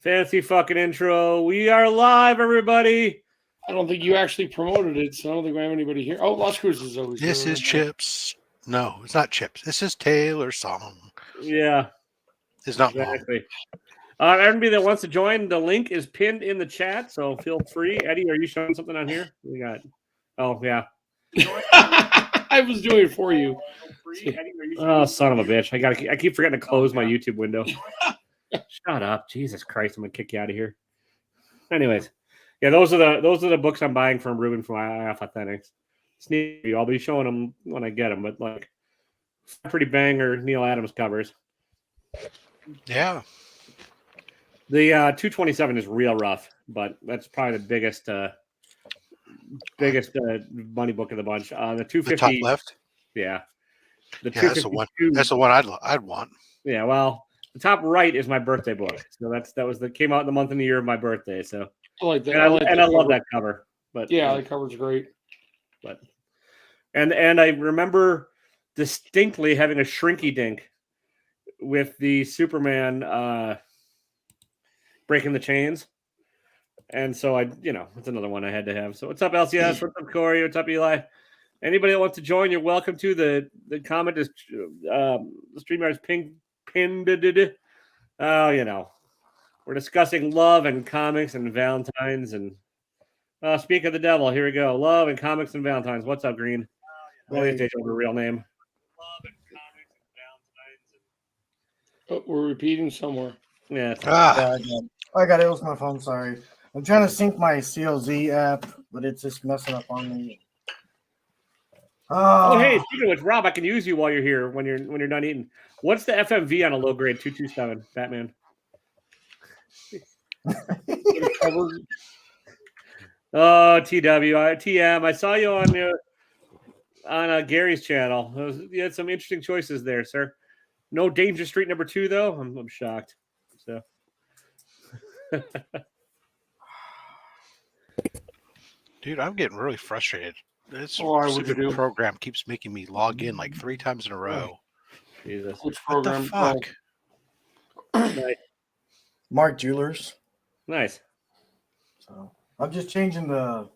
Fancy fucking intro. We are live, everybody. I don't think you actually promoted it, so I don't think we have anybody here. Oh, Lost Cruise is always This here. is Chips. No, it's not Chips. This is Taylor's song. Yeah, It's not exactly. Everybody that wants to join, the link is pinned in the chat, so feel free. Eddie, are you showing something on here? We got. Oh yeah. I was doing it for you. Oh, son of a bitch! I keep forgetting to close my YouTube window. Shut up, Jesus Christ! I'm gonna kick you out of here. Anyways, yeah, those are the books I'm buying from Ruben from IF Authentics. Sneaky, I'll be showing them when I get them, but like pretty banger Neil Adams covers. Yeah. The 227 is real rough, but that's probably the biggest money book of the bunch. The 250, the top left. Yeah, that's the one. That's the one I'd want. Yeah, well, the top right is my birthday book, so came out in the month and the year of my birthday. So I like that, and I love that cover. But yeah, the cover's great. But and I remember distinctly having a shrinky dink with the Superman breaking the chains. And so it's another one I had to have. So what's up, LCS? What's up, Corey? What's up, Eli? Anybody that wants to join, you're welcome to. The comment is the StreamYard's pinned. We're discussing love and comics and Valentines and speak of the devil. Here we go. Love and comics and Valentines. What's up, Green? Always take over real name. Love and comics and Valentines. Oh, we're repeating somewhere. Yeah. I got it. It was my phone. Sorry. I'm trying to sync my CLZ app, but it's just messing up on me. Oh, hey, speaking of which, Rob, I can use you while you're here when you're done eating. What's the FMV on a low grade 227 Batman? Oh, TM. I saw you on Gary's channel. You had some interesting choices there, sir. No Danger Street number 2, though. I'm shocked. So. Dude, I'm getting really frustrated. This program keeps making me log in like 3 times in a row. Jesus. Which what program? the fuck? Nice. Mark Jewelers. Nice. So I'm just changing the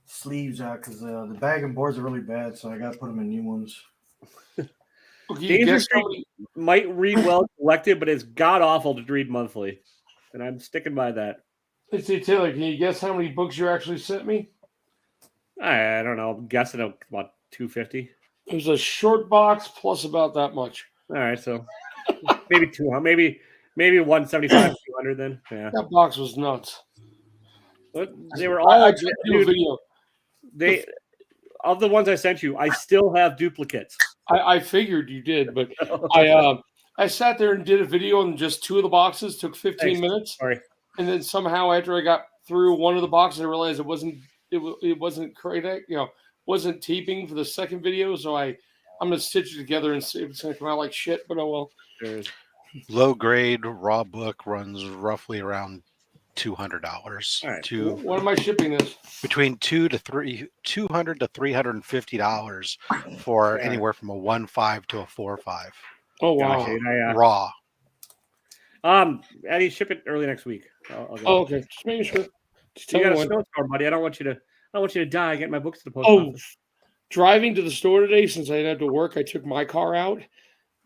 sleeves out because the bag and boards are really bad, so I got to put them in new ones. Danger Street might read well collected, but it's god awful to read monthly, and I'm sticking by that. Let's see, Taylor, can you guess how many books you actually sent me? I don't know. I'm guessing about 250. It was a short box plus about that much. All right, so maybe 200, maybe 175, 200 then. Yeah, that box was nuts. But they were all. I tried to do a video. Of the ones I sent you, I still have duplicates. I figured you did, but I sat there and did a video on just 2 of the boxes. Took 15 minutes. Sorry. And then somehow after I got through one of the boxes, I realized it wasn't correct, wasn't taping for the second video. So I'm gonna stitch it together and see if it's gonna come out like shit. But oh well. Low grade raw book runs roughly around $200. Right. What am I shipping this? Between $200 to $350 for anywhere from a 1.5 to a 4.5. Oh wow! Raw. Eddie, ship it early next week. Okay. Just making sure. You got a snowstorm, buddy. I don't want you to die. Get my books to the post office. Driving to the store today, since I didn't have to work, I took my car out.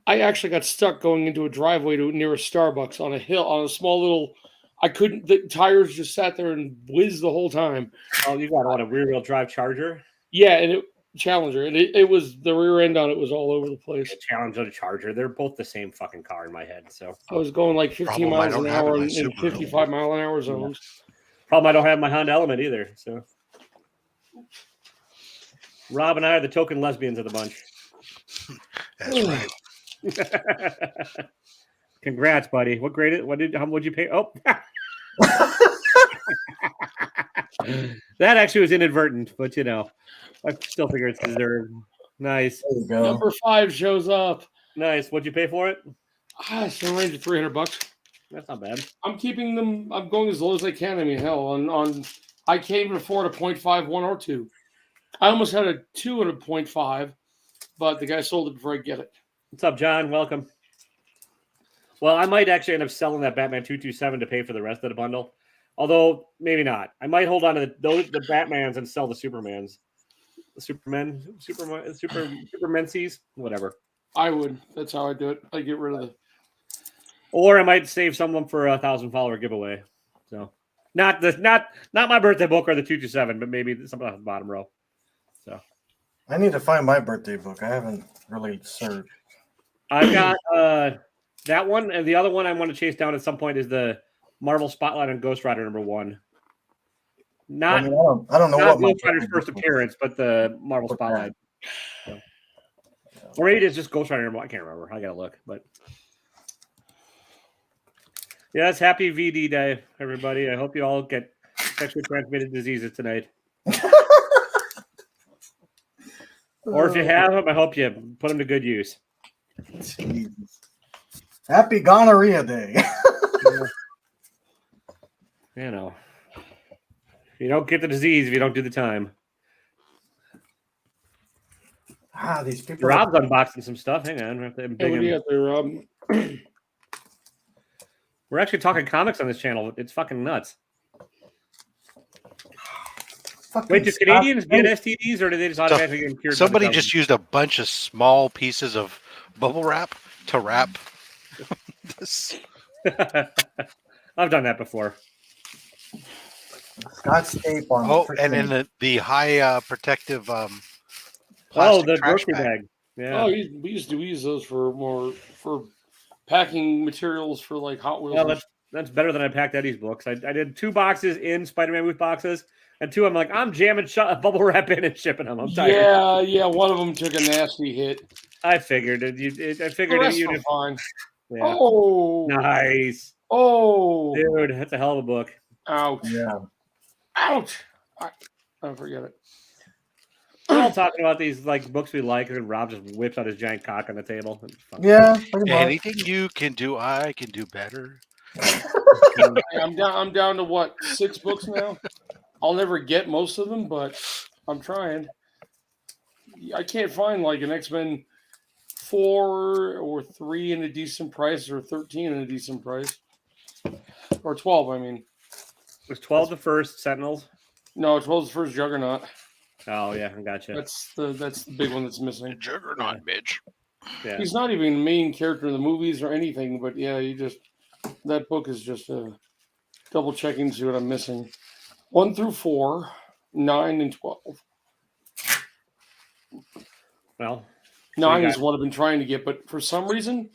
I actually got stuck going into a driveway near a Starbucks on a hill, on a small little. I couldn't. The tires just sat there and whizzed the whole time. Oh, you got a rear-wheel drive Charger? Yeah, and Challenger, and it was the rear end on it was all over the place. The Challenger, the Charger, they're both the same fucking car in my head. So I was going like 15 miles an hour in 55 mile an hour zones. Problem, I don't have my Honda Element either. So Rob and I are the token lesbians of the bunch. That's right. Congrats, buddy. What grade? How would you pay? Oh. That actually was inadvertent, but I still figure it's deserved. Nice. There you go. Number 5 shows up. Nice. What'd you pay for it? It's in the range of $300. That's not bad. I'm keeping them. I'm going as low as I can. I mean, hell, I can't even afford a 0.5, 1 or 2. I almost had a 2 and a 0.5, but the guy sold it before I get it. What's up, John? Welcome. Well, I might actually end up selling that Batman 227 to pay for the rest of the bundle. Although maybe not. I might hold on to the Batmans and sell the Supermans. The Supermencies, whatever. I would. That's how I do it. I get rid of the. Or I might save someone for a 1,000-follower giveaway. So not my birthday book or the 227, but maybe something on the bottom row. So I need to find my birthday book. I haven't really searched. I've got that one, and the other one I want to chase down at some point is the Marvel Spotlight on Ghost Rider #1. Not, I don't know not what my Ghost Rider's first appearance, but the Marvel Spotlight. So. Or maybe it's just Ghost Rider #1. I can't remember. I gotta look, but yeah, it's happy VD Day, everybody. I hope you all get sexually transmitted diseases tonight. Or if you have them, I hope you put them to good use. Jesus. Happy Gonorrhea Day. You know, you don't get the disease if you don't do the time. These people. Rob's unboxing some stuff. Hang on. Hey, what do you got there, Rob? We're actually talking comics on this channel. It's fucking nuts. Wait, do Canadians get STDs or do they just automatically get cured? Somebody just used a bunch of small pieces of bubble wrap to wrap this. I've done that before. Scotch tape on. And in the high protective the trash grocery bag. Yeah. Oh, we used to use those for packing materials for like Hot Wheels. Well, that's better than I packed Eddie's books. I did 2 boxes in Spider-Man booth boxes, and 2 I'm like, I'm jamming bubble wrap in and shipping them. I'm tired. Yeah. One of them took a nasty hit. I figured it. I figured The it. rest were fine. Yeah. Oh, Nice. Oh, Dude, that's a hell of a book. Ouch. Yeah. Ouch. I forget it. We're all talking about these like books we like, and then Rob just whips out his giant cock on the table. Yeah. Pretty much. Anything you can do, I can do better. I'm down to what, 6 books now? I'll never get most of them, but I'm trying. I can't find like an X-Men 4 or 3 in a decent price, or 13 in a decent price, or 12. I mean, Was 12 the first Sentinels? no, 12 is the first Juggernaut. Oh yeah, I gotcha. That's the big one that's missing. Juggernaut, bitch. Yeah. He's not even the main character in the movies or anything, but yeah, that book is just double checking to see what I'm missing. 1 through 4, 9 and 12. Well, 9 is what I've been trying to get, but for some reason,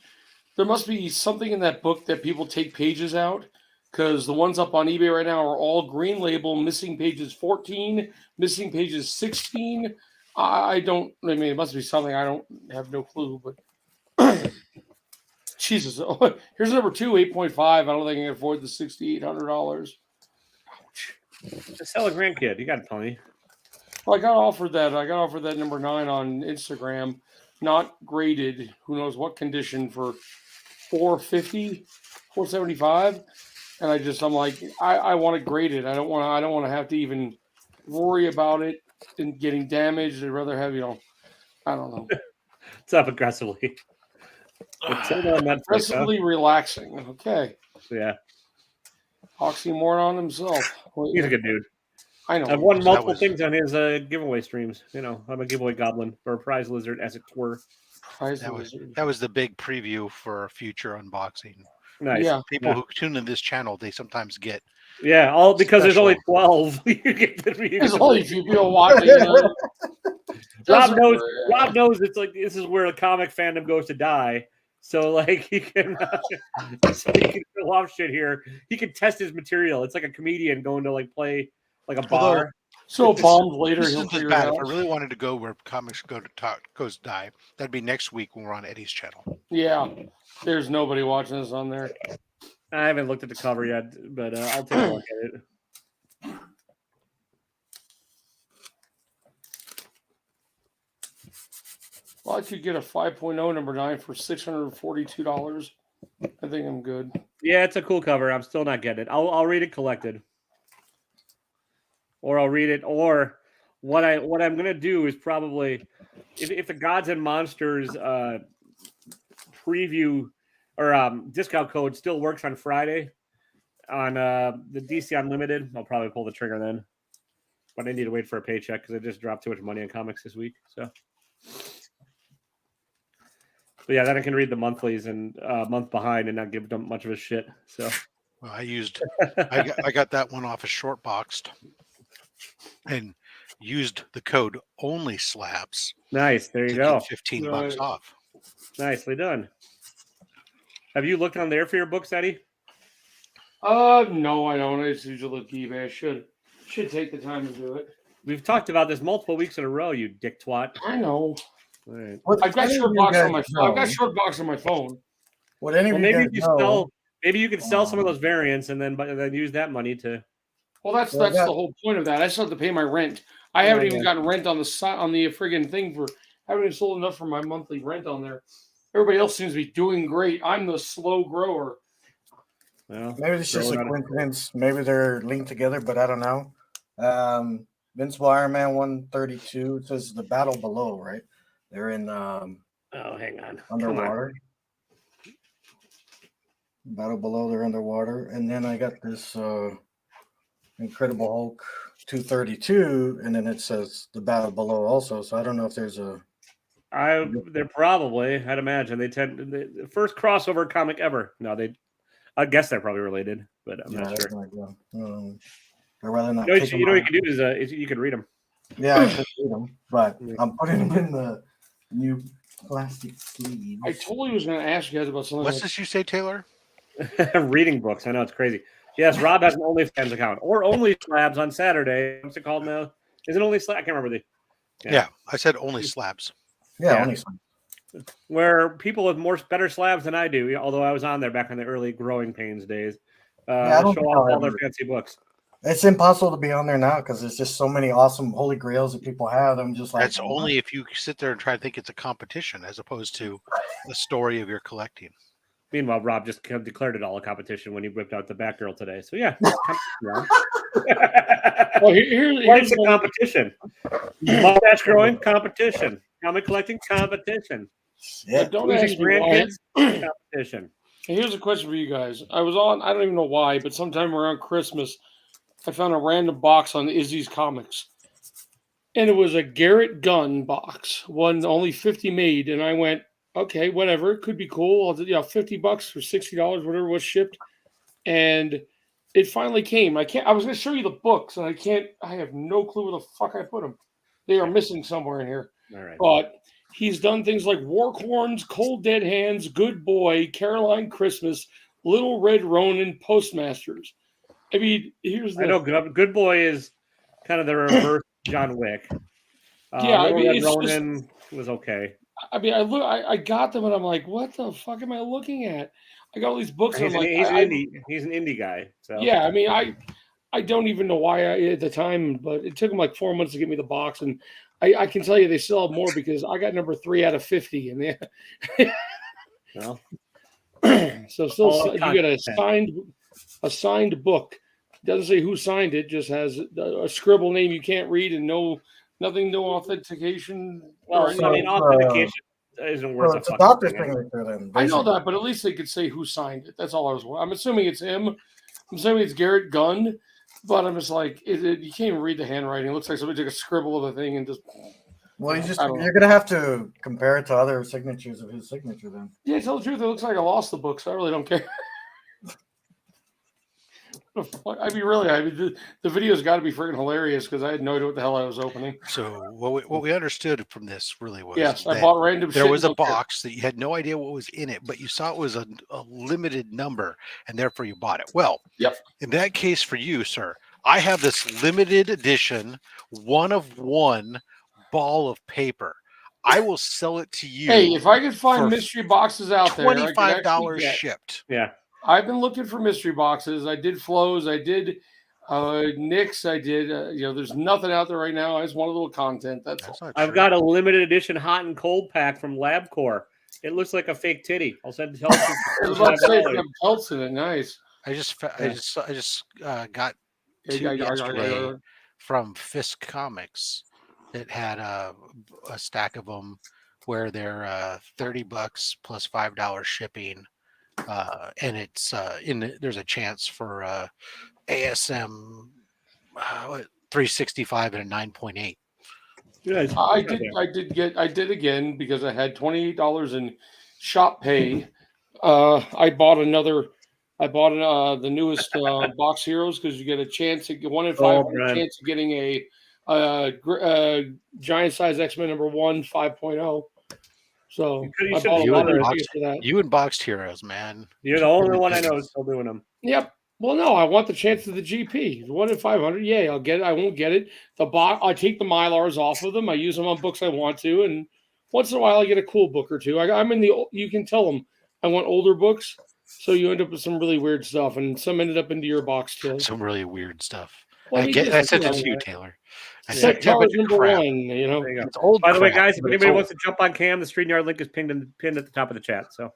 there must be something in that book that people take pages out, because the ones up on eBay right now are all green label, missing pages 14, missing pages 16. I mean, it must be something. I don't have no clue, but Jesus. Here's number 2, 8.5. I don't think I can afford the $6,800. just sell a grandkid. You got plenty. Well, I got offered that number 9 on Instagram, not graded. Who knows what condition, for $450, $475. And I'm like, I want it graded. I don't want to have to even worry about it and getting damaged. I'd rather have, I don't know. It's up aggressively. Aggressively relaxing. Okay. Yeah. Oxymoron himself. Well, He's a good dude. I know. I've won multiple things on his giveaway streams. I'm a giveaway goblin, or a prize lizard, as it were. That was the big preview for a future unboxing. Nice. Yeah. People who tune in this channel, they sometimes get. Yeah, all because there's only special. 12. You get the reviews. There's only a few people watching. Rob knows it's like this is where the comic fandom goes to die. So like he can fill off shit here. He can test his material. It's like a comedian going to like play like a bar. So bombed later, This he'll isn't figure bad. it If I out. really wanted to go where comics goes die, that'd be next week when we're on Eddie's channel. Yeah, there's nobody watching this on there. I haven't looked at the cover yet, but I'll take a look at it. Well, I could get a 5.0 number 9 for $642. I think I'm good. Yeah, it's a cool cover. I'm still not getting it. I'll read it collected, or I'll read it. Or what I'm gonna do is probably if the Gods and Monsters preview or discount code still works on Friday on the DC Unlimited. I'll probably pull the trigger then, but I need to wait for a paycheck because I just dropped too much money on comics this week. So, but yeah, then I can read the monthlies and month behind and not give them much of a shit. So, Well, I got that one off of short boxed and used the code only slabs nice. There you to go. get 15 bucks Nice. off. Nicely done. Have you looked on there for your books, Eddie? No, I don't. I just usually look eBay. I should take the time to do it. We've talked about this multiple weeks in a row, you dick twat. I know. All right. I've got short box on my phone. I've got short box on my phone. What any of Well, you maybe guys you know, sell. Maybe you could sell some of those variants and then use that money to. Well, that's Well, the whole point of that. I still have to pay my rent. I haven't even gotten rent on the friggin' thing for. I haven't even sold enough for my monthly rent on there. Everybody else seems to be doing great. I'm the slow grower. Well, maybe it's just a coincidence. Maybe they're linked together, but I don't know. Invincible Iron Man 132. It says the battle below, right? They're in oh, hang on. underwater. Battle below, they're underwater. And then I got this Incredible Hulk 232, and then it says the battle below also. So I don't know if there's a. They're probably. I'd imagine the first crossover comic ever. No, I guess they're probably related, but I'm not sure. I'd rather not. You know what you can do is you can read them. Yeah, I can read them, but I'm putting them in the new plastic sleeves. I totally was going to ask you guys about something. What's this you say, Taylor? Reading books. I know it's crazy. Yes, Rob has an OnlyFans account or Only Slabs on Saturday. What's it called now? Is it Only Slab? I can't remember Yeah, I said only slabs. Yeah, only slabs. Where people with better slabs than I do, although I was on there back in the early growing pains days, show off all their fancy books. It's impossible to be on there now because there's just so many awesome holy grails that people have. I'm just like, that's only if you sit there and try to think it's a competition as opposed to the story of your collecting. Meanwhile, Rob just declared it all a competition when he whipped out the Batgirl today. So yeah, well, here's a competition. Mustache growing competition. Comic collecting competition. Yeah, don't ask me grandkids competition. Here's a question for you guys. I was on. I don't even know why, but sometime around Christmas, I found a random box on Izzy's Comics, and it was a Garrett Gunn box, one only 50 made, and I went, okay, whatever, it could be cool. I'll do, $50 or $60, whatever was shipped, and it finally came. I was going to show you the books, and I have no clue where the fuck I put them. They are missing somewhere in here. All right. But he's done things like Warcorns, Cold Dead Hands, Good Boy, Caroline Christmas, Little Red Ronin, Postmasters. I mean, I know Good Boy is kind of the reverse John Wick. Yeah, I mean, Ronin was okay. I mean, I got them, and I'm like, what the fuck am I looking at? I got all these books, and He's I'm like, he's an indie guy. So yeah, I mean, I don't even know why at the time, but it took them like 4 months to get me the box, and I can tell you they still have more because I got number 3 out of 50, and well, so still you get a signed book. It doesn't say who signed it; just has a scribble name you can't read and no authentication. Well, I mean, authentication isn't worth a doctor's signature then. I know that, but at least they could say who signed it. That's all I was. I'm assuming it's him. I'm assuming it's Garrett Gunn, but I'm just like, you can't even read the handwriting. It looks like somebody took a scribble of a thing and just. Well, you're gonna have to compare it to other signatures of his signature then. Yeah, tell the truth, it looks like I lost the book, so I really don't care. I mean, the video's got to be freaking hilarious because I had no idea what the hell I was opening. So what we understood from this really was I bought random. There was a box that you had no idea what was in it, but you saw it was a limited number, and therefore you bought it. Well, in that case for you, sir, I have this limited edition 1 of 1 ball of paper. I will sell it to you. Hey, if I could find mystery boxes out there, $25 shipped. Yeah. I've been looking for mystery boxes. I did Flows. I did Nick's. I did. There's nothing out there right now. I just want a little content. That's all. I've got a limited edition hot and cold pack from LabCorp. It looks like a fake titty. I'll send it to you. I was about to say it's pelts in it. Nice. I just got 2 yesterday from Fisk Comics. It had a stack of them where they're $30 plus $5 shipping. and it's there's a chance for ASM 365 and a 9.8. Good. I did again because I had $28 in shop pay. I bought the newest Box Heroes because you get a chance to get 1 in 500 chance of getting a giant size X-Men #1 5.0. So I bought a lot of tickets for that. You and Boxed Heroes, man. You're the only one I know is still doing them. Yep. Well, no, I want the chance of the GP. 1 in 500. Yeah, I'll get it. I won't get it. I take the Mylars off of them. I use them on books I want to, and once in a while I get a cool book or two. I'm in the. You can tell them I want older books, so you end up with some really weird stuff, and some ended up into your box too. Some really weird stuff. Well, I said it to you, Taylor. September #1, you know. It's old. By the way, guys, if anybody wants to jump on cam, the StreamYard link is pinned at the top of the chat. So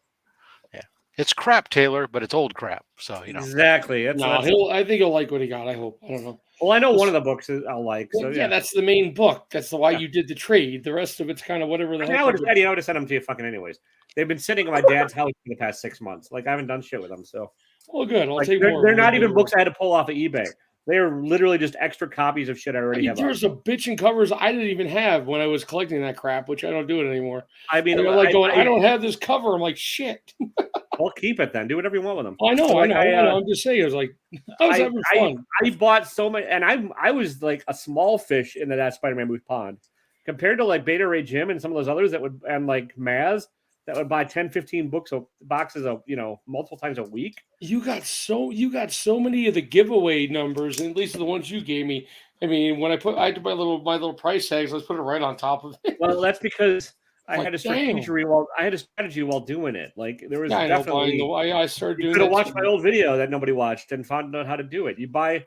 yeah, it's crap, Taylor, but it's old crap. So you know exactly. I think he'll like what he got. I hope. I don't know. Well, I know one of the books I'll like. So yeah, that's the main book. That's why you did the trade. The rest of it's kind of whatever the heck. I would have sent them to you fucking anyways. They've been sitting at my dad's house for the past 6 months. Like I haven't done shit with them. So well, good. I'll take more. They're not even more. books I had to pull off of eBay. They are literally just extra copies of shit I already have. There's a bitchin' covers I didn't even have when I was collecting that crap, which I don't do it anymore. I mean, I don't have this cover. I'm like, shit. Well, keep it then. Do whatever you want with them. I know. I'm just saying. I was like, I was having fun. I bought so much, and I was like a small fish in that Spider-Man booth pond compared to like Beta Ray Jim and some of those others that would, and like Maz that would buy 10, 15 boxes of, multiple times a week. You got so many of the giveaway numbers, at least the ones you gave me. I mean, when I did my little price tags, let's put it right on top of it. Well, that's because I had a strategy while doing it. Like there was definitely. I started doing. You could have watched my old video that nobody watched and found out how to do it. You buy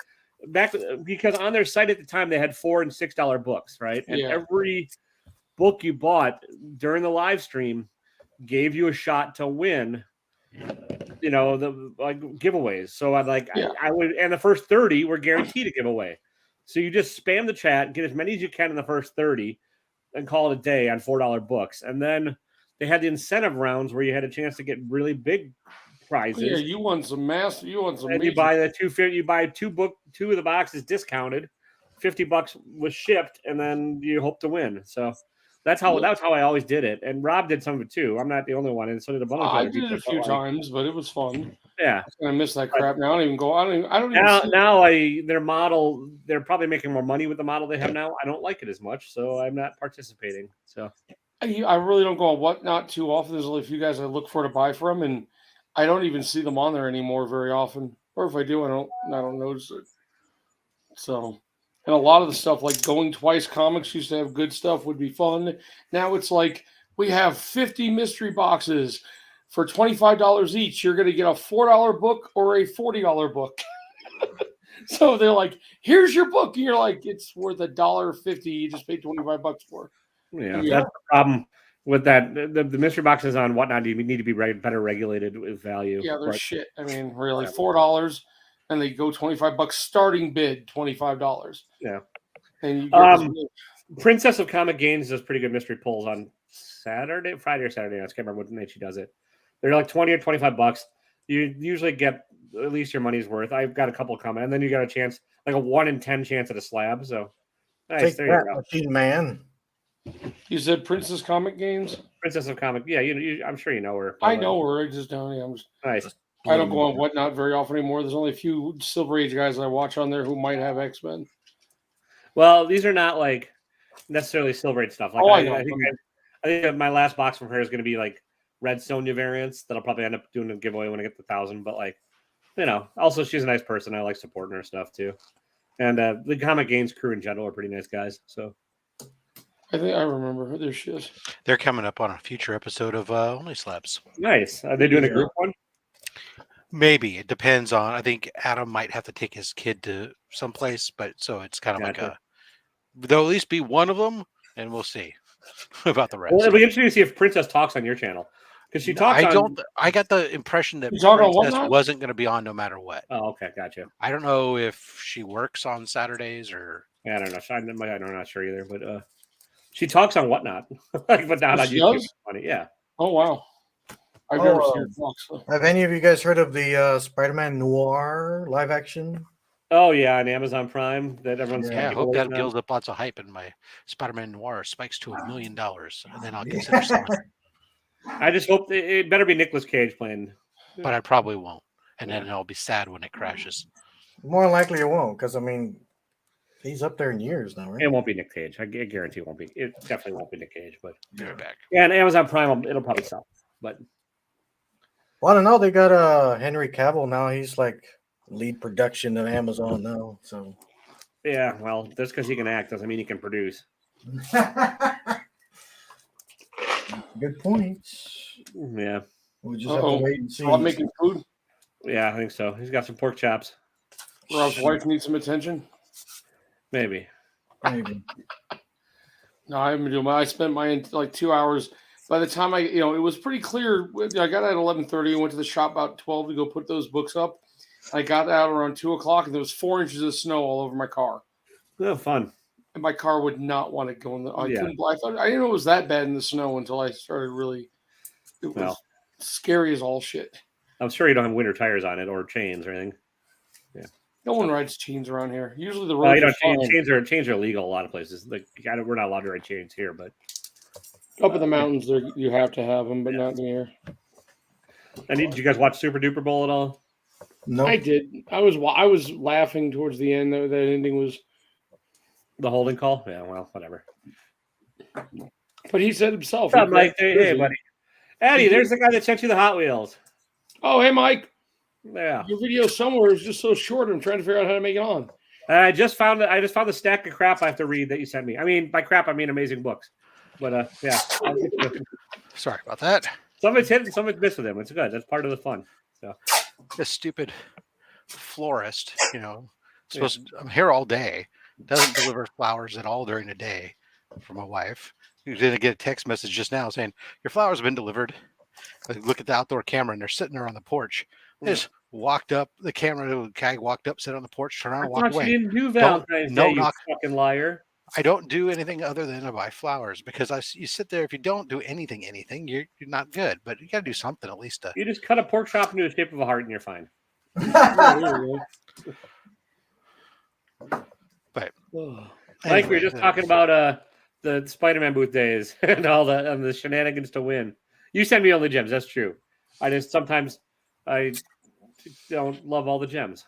back because on their site at the time they had $4 and $6 books, right? And every book you bought during the live stream gave you a shot to win, the like giveaways. So I would, and the first 30 were guaranteed a giveaway. So you just spam the chat, get as many as you can in the first 30, and call it a day on $4 books. And then they had the incentive rounds where you had a chance to get really big prizes. Yeah, you won some massive. And you buy two of the boxes discounted, $50 was shipped, and then you hope to win. So. That's how I always did it, and Rob did some of it too. I'm not the only one, and so did a bunch of I did it a few times, but it was fun. Yeah, I miss that crap now. I don't even go. I don't even. Their model. They're probably making more money with the model they have now. I don't like it as much, so I'm not participating. So I really don't go on Whatnot too often. There's only a few guys I look for to buy from, and I don't even see them on there anymore very often. Or if I do, I don't notice it. So. And a lot of the stuff like Going Twice Comics used to have good stuff, would be fun. Now it's like we have 50 mystery boxes for $25 each. You're going to get a $4 book or a $40 book. So they're like, here's your book. And you're like, it's worth $1.50. You just paid $25 for. Yeah, that's the problem with that. The mystery boxes on Whatnot need to be better regulated with value. Yeah, they're shit. I mean, really, $4. And they go $25 starting bid, $25. Yeah. And you Princess of Comic Games does pretty good mystery pulls on Friday or Saturday. I can't remember what night she does it. They're like $20 or $25. You usually get at least your money's worth. I've got a couple coming, and then you got a chance, like a 1 in 10 chance at a slab. So nice. There you go. Machine Man. You said Princess Comic Games? Princess of Comic. Yeah, I'm sure you know her. I know her. I just don't. Nice. I don't go on Whatnot very often anymore. There's only a few Silver Age guys I watch on there who might have X-Men. Well, these are not like necessarily Silver Age stuff. Like I think my last box from her is going to be like Red Sonja variants that I'll probably end up doing a giveaway when I get the 1,000. But also she's a nice person. I like supporting her stuff too. And the Comic Games crew in general are pretty nice guys. So I think I remember her. There she is. They're coming up on a future episode of Only Slabs. Nice. Are they doing a group one? Maybe. It depends on, I think Adam might have to take his kid to someplace, but so it's kind of there'll at least be one of them, and we'll see about the rest. Well, it'll be interesting to see if Princess talks on your channel. Because she talks I got the impression that Princess wasn't going to be on no matter what. Oh, okay. Gotcha. I don't know if she works on Saturdays or... Yeah, I don't know. I'm not sure either, but she talks on Whatnot. But not on YouTube. Does? Funny. Yeah. Oh, wow. I've never seen it. So. Have any of you guys heard of the Spider-Man Noir live action? Oh yeah, on Amazon Prime that everyone's Yeah, I keeping hope away that from. builds up lots of hype and my Spider-Man Noir spikes to $1 million, and then I'll consider selling it. I just hope it better be Nicolas Cage playing. But I probably won't, and then I'll be sad when it crashes. More likely it won't, because I mean, he's up there in years now, right? It won't be Nick Cage. I guarantee it won't be. It definitely won't be Nick Cage. But Be right back. yeah, and Amazon Prime it'll probably sell. But Well, I don't know. They got Henry Cavill now. He's like lead production of Amazon now. So yeah, well, just because he can act doesn't mean he can produce. good point. Yeah. We just have to wait and see. I'm making food. Yeah, I think so. He's got some pork chops. Rob's wife needs some attention. Maybe. Maybe. No, I haven't been doing. I spent my 2 hours. By the time it was pretty clear. I got out at 11:30. Went to the shop about 12 to go put those books up. I got out around 2 o'clock, and there was 4 inches of snow all over my car. Oh, fun. And my car would not want to go in the. I didn't know it was that bad in the snow until I started really. It was scary as all shit. I'm sure you don't have winter tires on it or chains or anything. Yeah. No one rides chains around here. Usually the roads chains are illegal a lot of places. Like we're not allowed to ride chains here, but up in the mountains you have to have them, but not in here. And did you guys watch Super Duper Bowl at all? No, I did. I was laughing towards the end. That ending was the holding call. Yeah, well, whatever. But he said himself. I'm like, hey, buddy, Eddie, there's the guy that sent you the Hot Wheels. Oh, hey, Mike. Yeah, your video somewhere is just so short. I'm trying to figure out how to make it on. I just found the stack of crap I have to read that you sent me. I mean, by crap, I mean amazing books. But yeah, sorry about that. Somebody's hit, somebody's missed with him. It's good. That's part of the fun. So this stupid florist, I'm here all day. Doesn't deliver flowers at all during the day for my wife. You didn't get a text message just now saying your flowers have been delivered. I look at the outdoor camera and they're sitting there on the porch. They just walked up. The guy walked up, sat on the porch, turned around, and walked away. You didn't do Valentine's Day, you fucking liar. I don't do anything other than to buy flowers because you sit there. If you don't do anything, you're not good. But you got to do something at least. You just cut a pork chop into the shape of a heart and you're fine. But like we were just talking about the Spider-Man booth days and all the shenanigans to win. You send me only gems. That's true. Sometimes I don't love all the gems.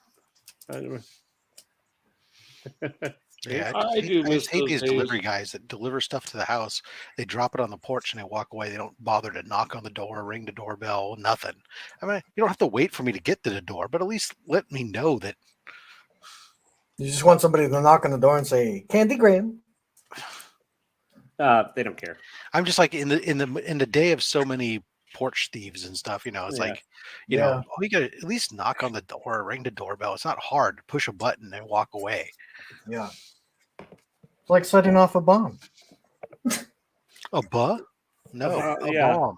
Yeah, I hate these delivery guys that deliver stuff to the house. They drop it on the porch and they walk away. They don't bother to knock on the door, ring the doorbell, nothing. I mean, you don't have to wait for me to get to the door, but at least let me know that. You just want somebody to knock on the door and say, "Candy Graham." They don't care. I'm just like in the day of so many porch thieves and stuff. It's like, you got to at least knock on the door, ring the doorbell. It's not hard. Push a button and walk away. Yeah. It's like setting off a bomb. A bomb? No, a bomb.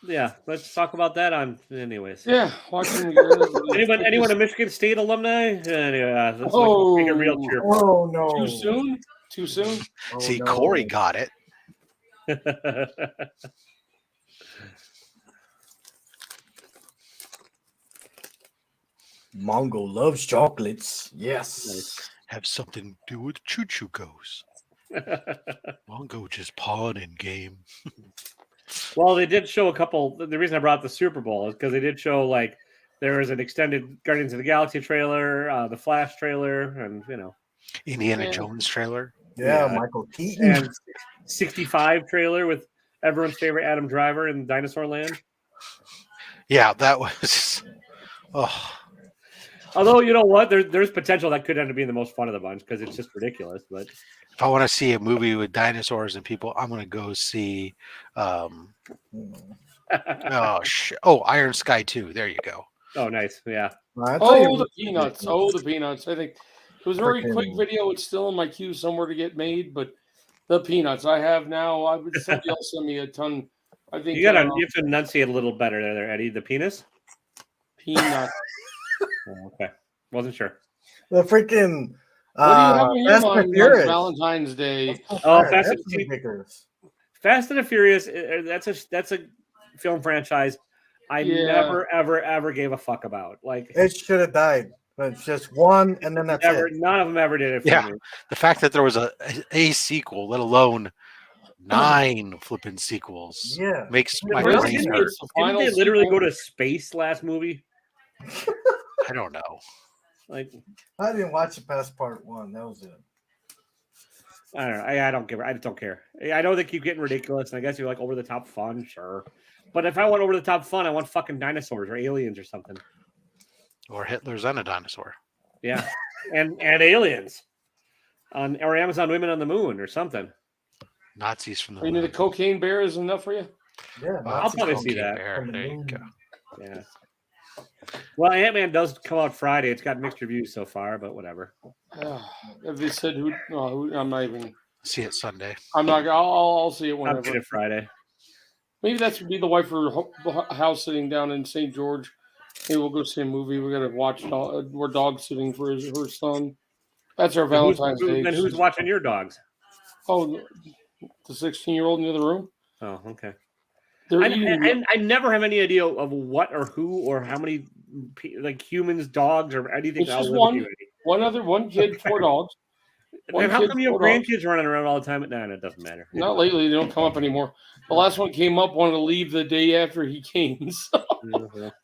Yeah, let's talk about that anyways. Yeah. Anyone a Michigan State alumni? Anyway, let's make a real cheer. Oh, no. Too soon? Oh, see, no. Corey got it. Mongo loves chocolates. Yes. Nice. Have something to do with choo-choo goes. Mongo just pawn in game. Well, they did show a couple. The reason I brought up the Super Bowl is because they did show there was an extended Guardians of the Galaxy trailer, the Flash trailer, and Indiana Jones trailer. Yeah, Michael Keaton. And 65 trailer with everyone's favorite Adam Driver in Dinosaur Land. Yeah, that was. Oh. Although, you know what? There's potential that could end up being the most fun of the bunch because it's just ridiculous. But if I want to see a movie with dinosaurs and people, I'm going to go see. Iron Sky 2. There you go. Oh, nice. Yeah. The Peanuts. The Peanuts. I think it was a very quick video. It's still in my queue somewhere to get made, but the Peanuts I have now. Somebody else sent me a ton. I think you have to enunciate a little better there, Eddie. The penis? Peanuts. Oh, okay. Wasn't sure. The freaking Fast and Furious. Valentine's Day. Oh, Fast and the Furious. That's a film franchise I never, ever gave a fuck about. Like It should have died, but it's just one, and then that's never, it. none of them ever did it for Yeah. me. The fact that there was a sequel, let alone 9 flipping sequels, Yeah. makes my Didn't brain they- hurt. Didn't they literally go to space last movie? I don't know. Like I didn't watch it past part 1. That was it. I don't know. I don't give. I just don't care. I know they keep getting ridiculous, and I guess you like over the top fun, sure. But if I want over the top fun, I want fucking dinosaurs or aliens or something. Or Hitler's and a dinosaur. Yeah, and aliens or Amazon women on the moon or something. Nazis from the You know, the moon. cocaine bear is enough for you? Yeah. I'll probably see Cocaine that. Bear. There you go. Yeah. Well, Ant-Man does come out Friday. It's got mixed reviews so far, but whatever. Have they said who? No, I'm not even. See it Sunday. I'm not. I'll see it I'll whenever. get it Friday. Maybe that's would be the wife for house sitting down in St. George. Maybe we'll go see a movie. We got to watch. We're dog sitting for her son. That's our Valentine's Day. Then who's watching your dogs? Oh, the 16-year-old in the other room. Oh, okay. They're I eating. never have any idea of what or who or how many like humans, dogs, or anything. It's just one kid, 4 dogs. And how come you have grandkids running around all the time? No, it doesn't matter. Not lately. They don't come up anymore. The last one came up, wanted to leave the day after he came. So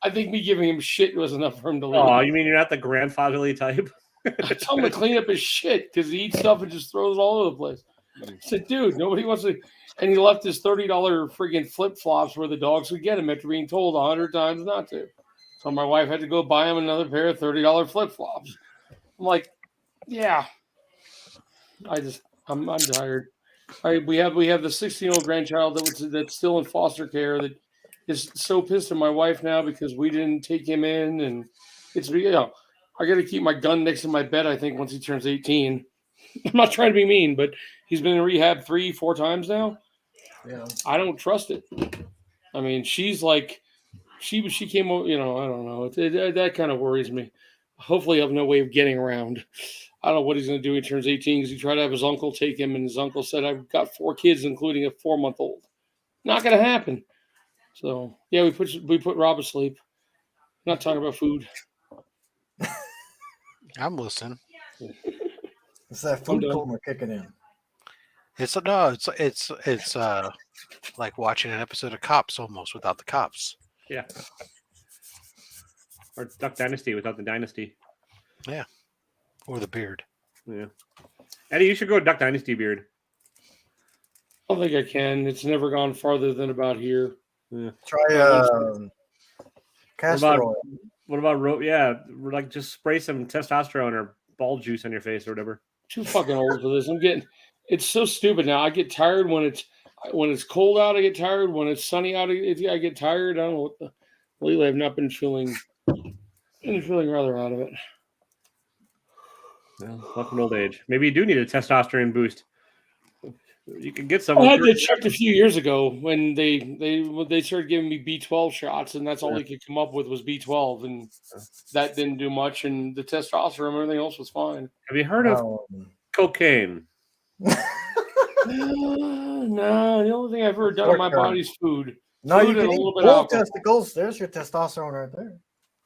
I think me giving him shit was enough for him to leave. Oh, you mean you're not the grandfatherly type? I tell him to clean up his shit because he eats stuff and just throws it all over the place. I said, dude, nobody wants to. And he left his $30 friggin' flip flops where the dogs would get him after being told 100 times not to. So my wife had to go buy him another pair of $30 flip flops. I'm like, yeah. I'm tired. We have the 16-year-old grandchild that's still in foster care that is so pissed at my wife now because we didn't take him in, and it's I got to keep my gun next to my bed. I think once he turns 18. I'm not trying to be mean, but he's been in rehab 3-4 times now. Yeah. I don't trust it. I mean, she's like, she came over, I don't know. That kind of worries me. Hopefully, I have no way of getting around. I don't know what he's going to do when he turns 18 because he tried to have his uncle take him, and his uncle said, I've got 4 kids, including a 4-month-old. Not going to happen. So, yeah, we put Rob asleep. Not talking about food. I'm listening. It's that food coma kicking in. It's like watching an episode of Cops almost without the cops. Yeah. Or Duck Dynasty without the dynasty. Yeah. Or the beard. Yeah. Eddie, you should go Duck Dynasty beard. I don't think I can. It's never gone farther than about here. Yeah. Try castor oil. What about like just spray some testosterone or ball juice on your face or whatever. Too fucking old for this. It's so stupid now. I get tired when it's cold out. I get tired when it's sunny out. I get tired. I don't know lately I've not been feeling rather out of it. Well, fucking old age. Maybe you do need a testosterone boost. You can get some. I had that checked a few years ago when they started giving me B12 shots, and that's all they could come up with was B12, and that didn't do much. And the testosterone, everything else was fine. Have you heard of cocaine? No, the only thing I've ever done in my body is food. No, food you can and a eat little bit bull of alcohol. testicles. There's your testosterone right there.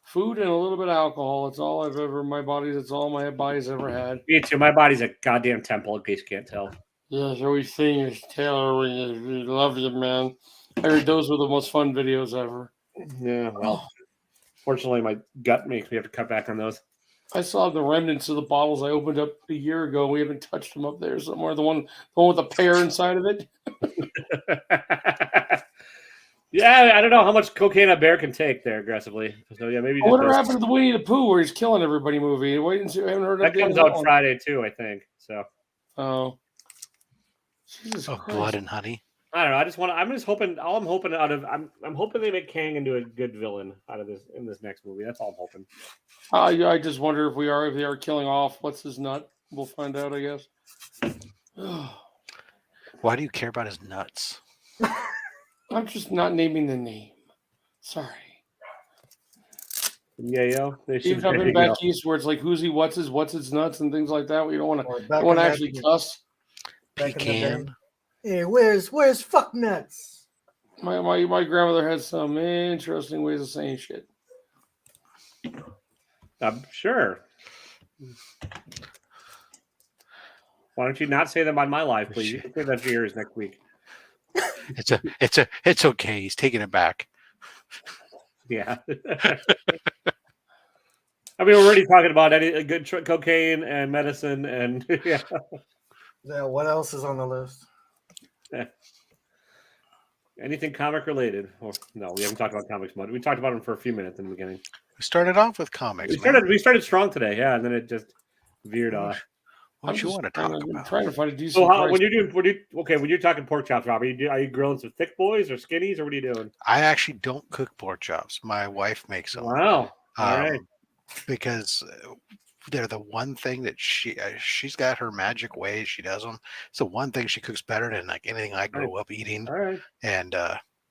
Food and a little bit of alcohol. It's all That's all my body's ever had. Me too. My body's a goddamn temple, in case you can't tell. Yes, always seeing is Taylor. We love you, man. I heard those were the most fun videos ever. Yeah, well, fortunately, my gut makes me have to cut back on those. I saw the remnants of the bottles I opened up a year ago. We haven't touched them up there somewhere. The one with the pear inside of it. Yeah, I don't know how much cocaine a bear can take there aggressively. So yeah, maybe. Whatever happened to the Winnie the Pooh where he's killing everybody movie? Wait and see. I haven't heard that comes out Friday too, I think. So. Oh. Jesus Christ. Blood and Honey. I don't know. I'm just hoping. All I'm hoping I'm hoping they make Kang into a good villain out of this in this next movie. That's all I'm hoping. I just wonder if they are killing off. What's his nut? We'll find out, I guess. Why do you care about his nuts? I'm just not naming the name. Sorry. Yeah, yo. Even up in back east where it's like who's he, what's his nuts and things like that. We don't want to actually cuss. Pecan. Hey, where's fuck nuts? My grandmother had some interesting ways of saying shit. I'm sure. Why don't you not say them on my live, please? You can say that to yours next week. It's okay. He's taking it back. Yeah. I mean, we're already talking about any good cocaine and medicine, and yeah. Yeah. What else is on the list? Anything comic related? Or no, we haven't talked about comics much. We talked about them for a few minutes in the beginning. We started off with comics. We started strong today, yeah, and then it just veered off. What you want to talk about? I'm trying to find a decent. So when you're talking pork chops, Rob, are you grilling some thick boys or skinnies, or what are you doing? I actually don't cook pork chops. My wife makes them. Wow. All right. Because they're the one thing that she's got her magic way. She does them. It's the one thing she cooks better than like anything I grew up eating. All right. And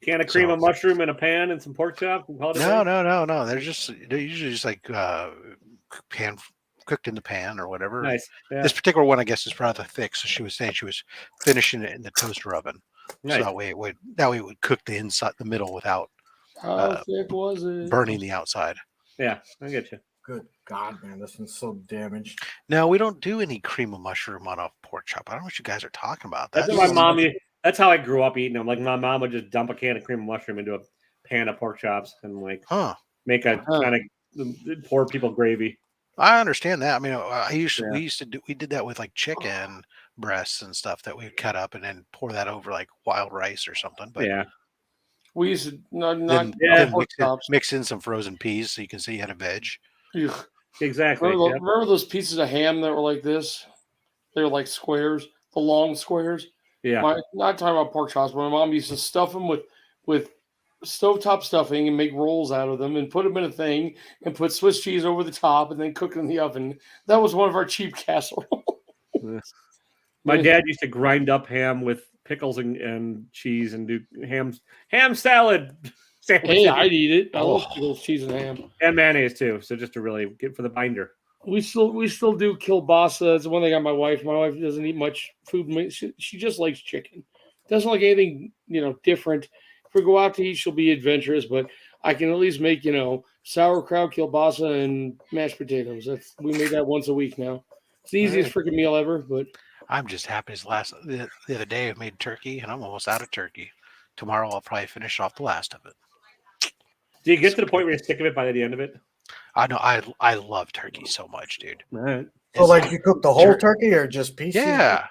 can of cream of mushroom in a pan and some pork chops and call it no. They're usually just like pan cooked in the pan or whatever. Nice. Yeah. This particular one, I guess, is rather thick. So she was saying she was finishing it in the toaster oven. Nice. So that way it would cook the inside, the middle without how thick was it? Burning the outside. Yeah, I get you. Good God, man, this one's so damaged. No, we don't do any cream of mushroom on a pork chop. I don't know what you guys are talking about. That's my mom. That's how I grew up eating them. Like my mom would just dump a can of cream of mushroom into a pan of pork chops and like make a kind of poor people gravy. I understand that. I mean, we did that with like chicken breasts and stuff that we cut up and then pour that over like wild rice or something. But yeah, we used to not mix in some frozen peas so you can see you had a veg. Exactly. Remember those pieces of ham that were like this? They were like squares, the long squares. Yeah. Not talking about pork chops, but my mom used to stuff them with stovetop stuffing and make rolls out of them and put them in a thing and put Swiss cheese over the top and then cook it in the oven. That was one of our cheap casseroles. My dad used to grind up ham with pickles and cheese and do ham salad. Hey, I'd eat it. I love pickles, cheese, and ham. And mayonnaise too. So just to really get for the binder. We still do kielbasa. It's one thing on my wife. My wife doesn't eat much food. She just likes chicken. Doesn't like anything, different. If we go out to eat, she'll be adventurous, but I can at least make, sauerkraut, kielbasa, and mashed potatoes. We make that once a week now. It's the easiest freaking meal ever, but I'm just happy the other day I made turkey and I'm almost out of turkey. Tomorrow I'll probably finish off the last of it. Do you get to the point where you're sick of it by the end of it? I know. I love turkey so much, dude. Right. So, like, you cook the whole turkey or just pieces? Yeah.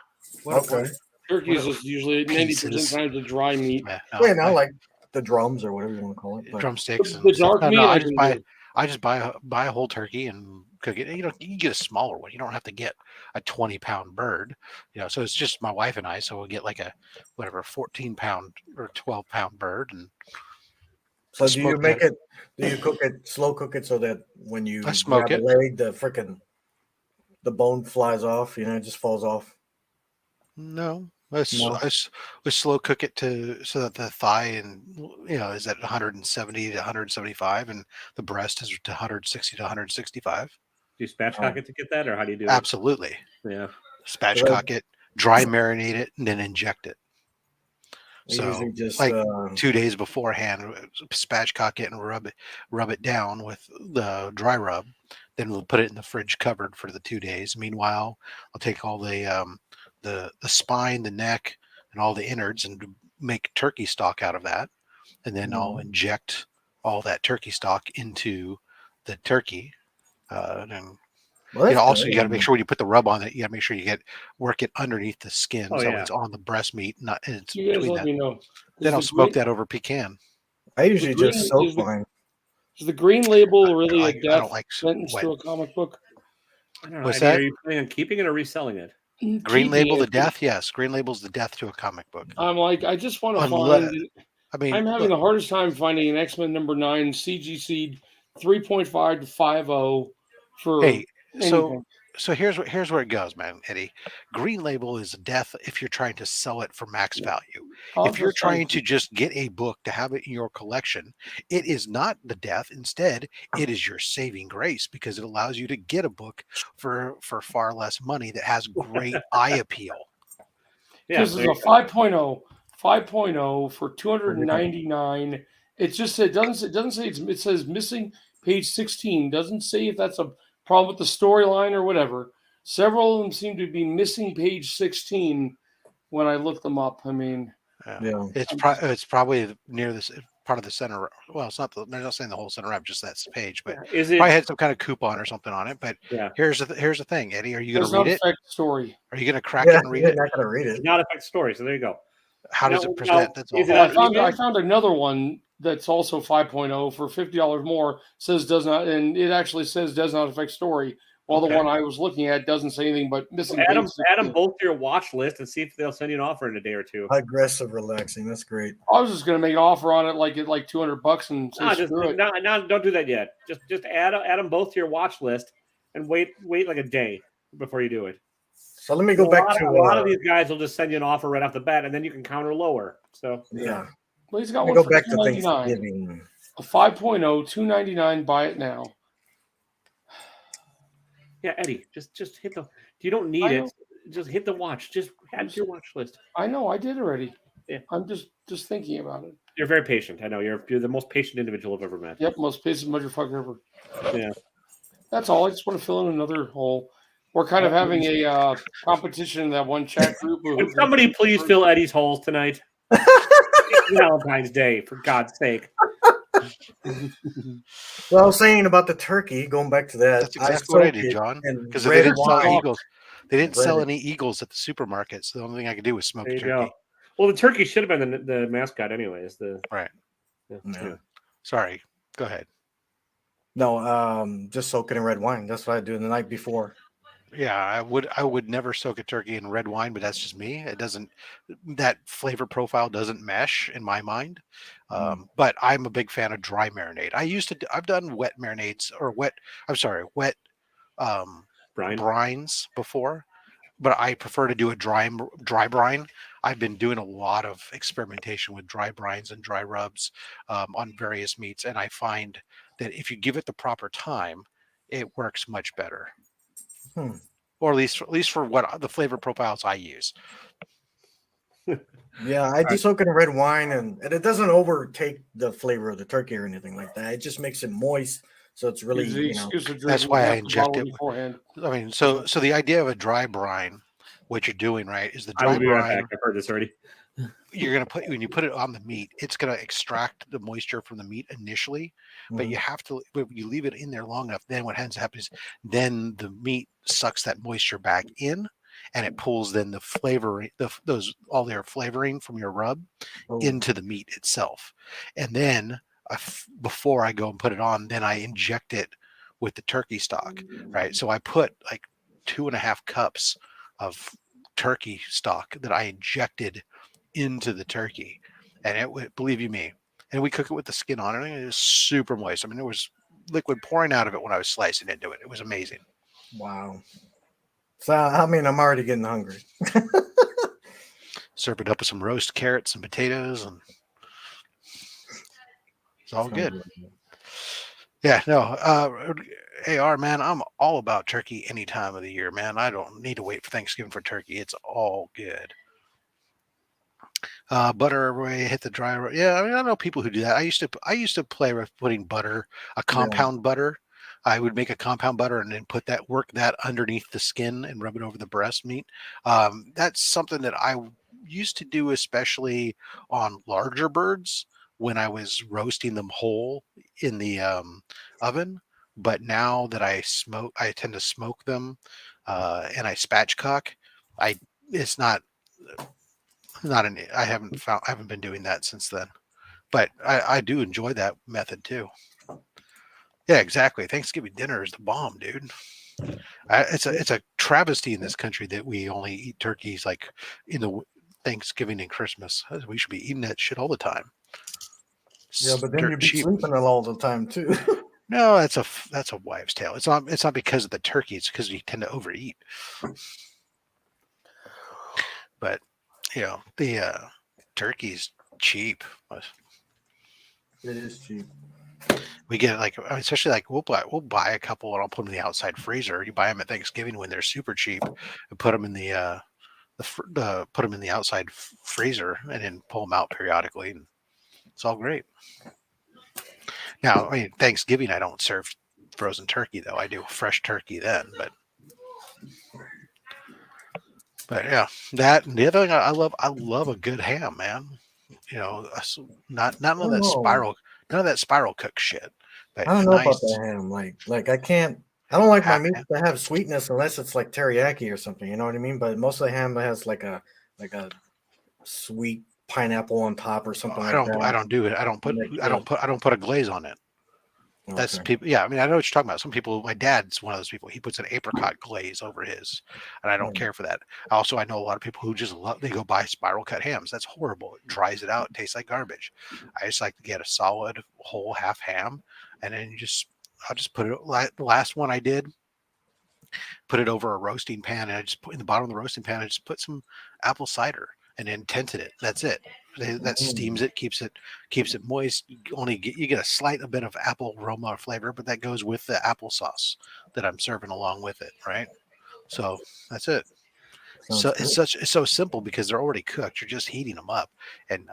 Okay. Turkey is just usually 90% times a dry meat. Wait, not like the drums or whatever you want to call it. But drumsticks. The dark meat. I just buy a whole turkey and cook it. You can get a smaller one. You don't have to get a 20-pound bird. So it's just my wife and I. So we'll get like a 14-pound or 12-pound bird and. So do you make it? Do you cook it? Slow cook it so that when you smoke grab the leg, the bone flies off. It just falls off. No, I slow cook it so that the thigh is at 170 to 175, and the breast is to 160 to 165. Do you spatchcock it to get that, or how do you do it? Absolutely. Yeah. Spatchcock it, dry marinate it, and then inject it. So just, 2 days beforehand, spatchcock it and rub it down with the dry rub. Then we'll put it in the fridge covered for the 2 days. Meanwhile, I'll take all the spine, the neck, and all the innards and make turkey stock out of that. And then I'll inject all that turkey stock into the turkey. Also you got to make sure when you put the rub on it, you got to make sure you work it underneath the skin, it's on the breast meat, not it's you guys between let me know. Then I'll smoke that over pecan. I usually just soak mine. Is the green label really a death sentence to a comic book? I don't know. What's that? Are you planning on keeping it or reselling it? Green label the death? Yes, green label's the death to a comic book. I'm like, I just want to find. I'm having the hardest time finding an X-Men #9 CG Seed 3.5 to 5.0 for. Hey, so here's where it goes, man, Eddie. Green label is death if you're trying to sell it for max value. If you're trying to just get a book to have it in your collection, it is not the death. Instead, it is your saving grace because it allows you to get a book for far less money that has great eye appeal. Because there's a 5.0, 5.0 for $299. It just it doesn't say it says missing page 16. Doesn't say if that's a problem with the storyline or whatever. Several of them seem to be missing page 16 when I look them up. I mean, Yeah. It's probably near this part of the center. Well, it's not. They're not saying the whole center wrap, just that page. But Is it? probably had some kind of coupon or something on it. But Yeah. here's the thing, Eddie. Are you going does to not read it? affect the story. Are you going to crack it and read you're it? not gonna read Does it. not affect story. So there you go. How does Now- it present? now, That's is all. it Well, on I eBay? found another one that's also 5.0 for $50 more. Says does not, and it actually says does not affect story. While Okay. the one I was looking at doesn't say anything but missing. Add them, page 16. both to your watch list and see if they'll send you an offer in a day or two. Aggressive relaxing. That's great. I was just gonna make an offer on it, like at like $200 and say No, just screw it. no, don't do that yet. Just add them both to your watch list and wait like a day before you do it. So let me go back to a lot of these guys will just send you an offer right off the bat, and then you can counter lower. So yeah. Well, he's got Let me one go for back to $299. Thanksgiving. A 5.0, $299. Buy it now. yeah, Eddie, just hit the. You don't need I it. know. Just hit the watch. Just add it to your watch list. I know, I did already. Yeah. I'm just thinking about it. You're very patient. I know you're the most patient individual I've ever met. Yep, most patient motherfucker ever. Yeah. That's all. I just want to fill in another hole. We're kind of having a competition in that one chat group. Would somebody please fill Eddie's holes tonight? It's Valentine's Day, for God's sake. Well, I was saying about the turkey, going back to that. That's exactly what I did, John. Because they didn't sell eagles. They didn't sell any eagles at the supermarket. So the only thing I could do was smoke There you turkey. go. Well, the turkey should have been the mascot, anyways. Right. Yeah. No. Sorry. Go ahead. No, just soak it in red wine. That's what I do the night before. Yeah, I would never soak a turkey in red wine, but that's just me. It doesn't, that flavor profile doesn't mesh in my mind. But I'm a big fan of dry marinade. I've done wet marinades or wet brines before, but I prefer to do a dry brine. I've been doing a lot of experimentation with dry brines and dry rubs on various meats, and I find that if you give it the proper time, it works much better. Or at least for what the flavor profiles I use. Yeah, I do soak it in red wine, and it doesn't overtake the flavor of the turkey or anything like that. It just makes it moist, so it's really That's why I inject it beforehand. I mean, so the idea of a dry brine, what you're doing, right, is the dry brine. Right back. I've heard this already. You're gonna when you put it on the meat, it's gonna extract the moisture from the meat initially, but you have to. If you leave it in there long enough, then what happens is then the meat sucks that moisture back in, and it pulls then the flavoring, all their flavoring from your rub into the meat itself, and then before I go and put it on, then I inject it with the turkey stock, right? So I put like 2.5 cups of turkey stock that I injected into the turkey, and it would, believe you me, and we cook it with the skin on it, and it was super moist. I mean, there was liquid pouring out of it when I was slicing into it. It was amazing. Wow. So I mean, I'm already getting hungry. Serve it up with some roast carrots and potatoes, and it's all good. Yeah, no, AR, man, I'm all about turkey any time of the year, man. I don't need to wait for Thanksgiving for turkey. It's all good. Butter where you hit the dry. Yeah, I mean, I know people who do that. I used to play with putting butter, a compound butter. I would make a compound butter and then work that underneath the skin and rub it over the breast meat. That's something that I used to do, especially on larger birds when I was roasting them whole in the oven. But now that I tend to smoke them and I spatchcock. It's not. I haven't been doing that since then, but I do enjoy that method too. Yeah, exactly. Thanksgiving dinner is the bomb, dude. It's a travesty in this country that we only eat turkeys like in the Thanksgiving and Christmas. We should be eating that shit all the time. Yeah, but then you'd be sleeping all the time too. No, that's a wives' tale. It's not because of the turkey. It's because we tend to overeat. But you know, the turkey's cheap. It is cheap. We get especially we'll buy a couple and I'll put them in the outside freezer. You buy them at Thanksgiving when they're super cheap and put them in the put them in the outside freezer and then pull them out periodically, and it's all great. Now, I mean, Thanksgiving I don't serve frozen turkey though. I do fresh turkey then, but yeah, that and the other thing I love a good ham, man. You know, not none of that spiral cook shit, but I don't know about nice. the ham. Like I can't. I don't like my Half meat ham. to have sweetness unless it's like teriyaki or something. You know what I mean? But most of the ham has like a sweet pineapple on top or something like that. I don't do it. I don't put a glaze on it. That's Okay. people. Yeah, I mean, I know what you're talking about. Some people, my dad's one of those people. He puts an apricot glaze over his, and I don't care for that. Also, I know a lot of people who just they go buy spiral cut hams. That's horrible. It dries it out. It tastes like garbage. I just like to get a solid whole half ham, and then I'll just put it. The last one I did, put it over a roasting pan, and I just put in the bottom of the roasting pan. I just put some apple cider and then tinted it. That's it. That steams it, keeps it moist. You get a slight bit of apple aroma or flavor, but that goes with the applesauce that I'm serving along with it, right? So that's it. It's so simple because they're already cooked. You're just heating them up, and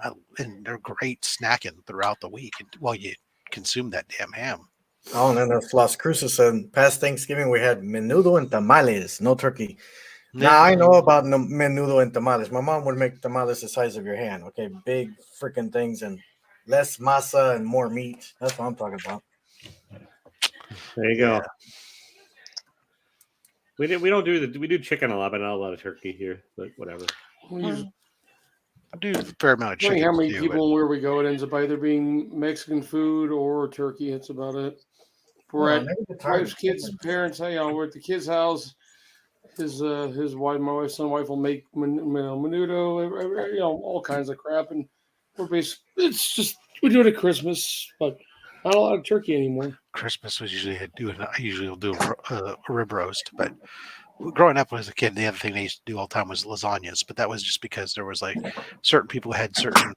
they're great snacking throughout the week while you consume that damn ham. Oh, and then the Las Cruces said, past Thanksgiving we had menudo and tamales, no turkey. Now I know about menudo and tamales. My mom would make tamales the size of your hand. Okay, big freaking things and less masa and more meat. That's what I'm talking about. There you go. We do chicken a lot, but not a lot of turkey here. But whatever. I do a fair amount of chicken. How many people and where we go, it ends up either being Mexican food or turkey. That's about it. We're at wife's kids' parents. We're at the kid's house. His wife, my wife's son, wife will make menudo, all kinds of crap, and it's just we do it at Christmas, but not a lot of turkey anymore. Christmas was usually I usually will do a rib roast, but growing up as a kid, the other thing they used to do all the time was lasagnas, but that was just because there was like certain people had certain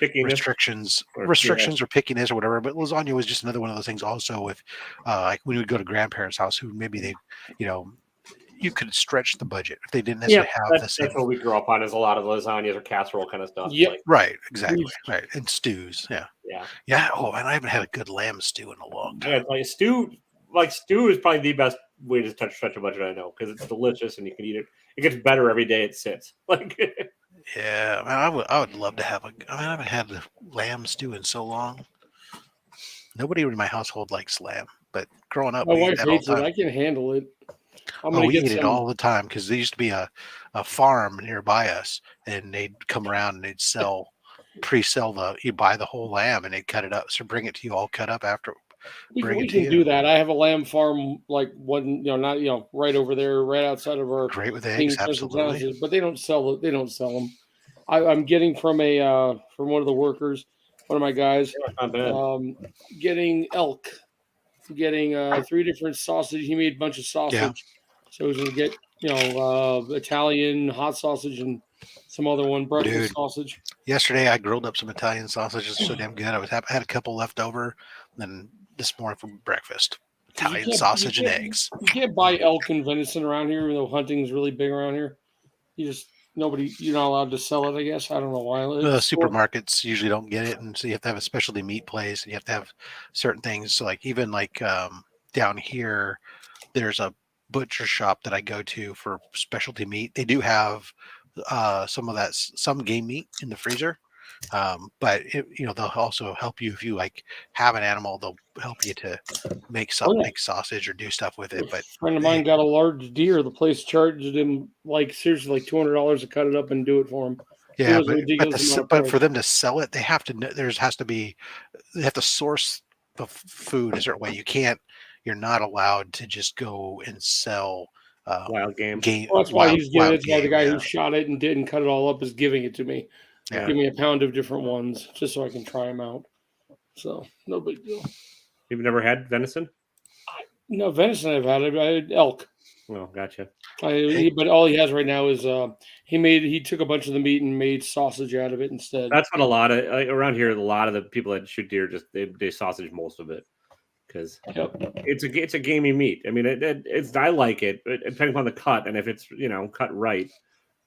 restrictions or pickiness or whatever. But lasagna was just another one of those things. Also, with like when we would go to grandparents' house, who maybe they, you could stretch the budget if they didn't necessarily have the same. That's what we grew up on, is a lot of lasagnas or casserole kind of stuff. Yeah, right, exactly, right, and stews. Yeah. Oh, and I haven't had a good lamb stew in a long time. Yeah, like stew is probably the best way to stretch a budget I know, because it's delicious and you can eat it. It gets better every day it sits. Yeah, I would love to have I haven't had the lamb stew in so long. Nobody in my household likes lamb, but growing up, my wife hates it. I can handle it. We eat it all the time because there used to be a farm nearby us, and they'd come around and they'd you buy the whole lamb and they'd cut it up, so bring it to you all cut up after. We can do that. I have a lamb farm right over there, right outside of our great with eggs, absolutely. But they don't sell them. I'm getting from one of the workers, one of my guys, getting elk. Getting 3 different sausage. He made a bunch of sausage, so he's gonna get Italian hot sausage and some other one breakfast sausage. Yesterday I grilled up some Italian sausages, so damn good. I had a couple left over, and then this morning for breakfast, Italian sausage and eggs. You can't buy elk and venison around here, even though hunting is really big around here. You're not allowed to sell it, I guess. I don't know why. Supermarkets usually don't get it, and so you have to have a specialty meat place, and you have to have certain things. So even down here, there's a butcher shop that I go to for specialty meat. They do have some game meat in the freezer, but they'll also help you if you have an animal. They'll help you to make sausage or do stuff with it. But a friend of mine got a large deer. The place charged him seriously $200 to cut it up and do it for him. Yeah, but for them to sell it, they have to. They have to source the food a certain way. You're not allowed to just go and sell wild game. Well, that's why he's giving it. That's why the guy who shot it and didn't cut it all up is giving it to me. Yeah. Give me a pound of different ones just so I can try them out. So no big deal. You've never had venison? No, venison I've had. I had elk. Well, gotcha. But all he has right now is he took a bunch of the meat and made sausage out of it instead. That's what a lot of around here. A lot of the people that shoot deer they sausage most of it because it's a gamey meat. I mean, I like it depending on the cut and if it's cut right.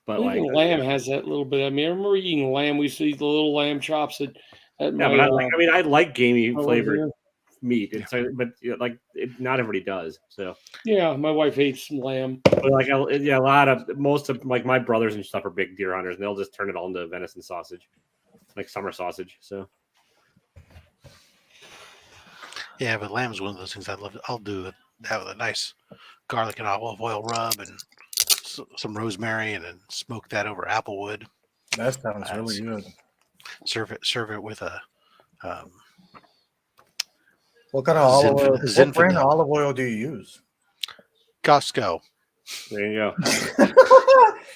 But Even like lamb has that little bit. I mean, I remember eating lamb. We used to eat the little lamb chops at yeah, my. but I like gamey my flavored wife- meat. It's but not everybody does. So yeah, my wife hates some lamb. but like most of like my brothers and stuff are big deer hunters, and they'll just turn it all into venison sausage, like summer sausage. So Yeah, but lamb's one of those things I love. I'll do that with a nice garlic and olive oil rub and some rosemary, and then smoke that over applewood. That sounds really good. Serve it with a What kind of olive oil? What brand Zinfandel. of olive oil do you use? Costco. there you go.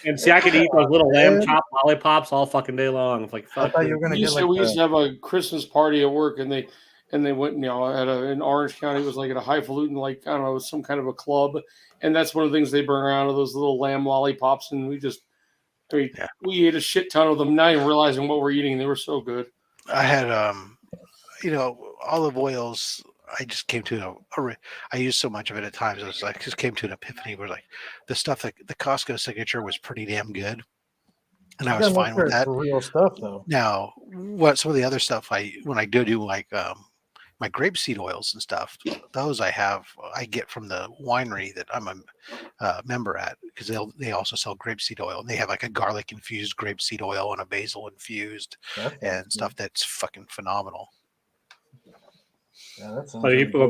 And see, I could eat those little lamb chop lollipops all fucking day long. It's like I thought you were gonna get like we used to have a Christmas party at work, and they went, in Orange County. It was like at a highfalutin, like I don't know, some kind of a club, and that's one of the things they bring around, those little lamb lollipops, and we ate a shit ton of them, not even realizing what we're eating. They were so good. I had olive oils. I just came to I used so much of it at times. I was like, just came to an epiphany where like the stuff that the Costco signature was pretty damn good, and I was fine with that. For real stuff, though. Now, what some of the other stuff when I do like my grapeseed oils and stuff, those I get from the winery that I'm a member at, because they also sell grapeseed oil, and they have like a garlic infused grapeseed oil and a basil infused and stuff that's fucking phenomenal. Yeah, that sounds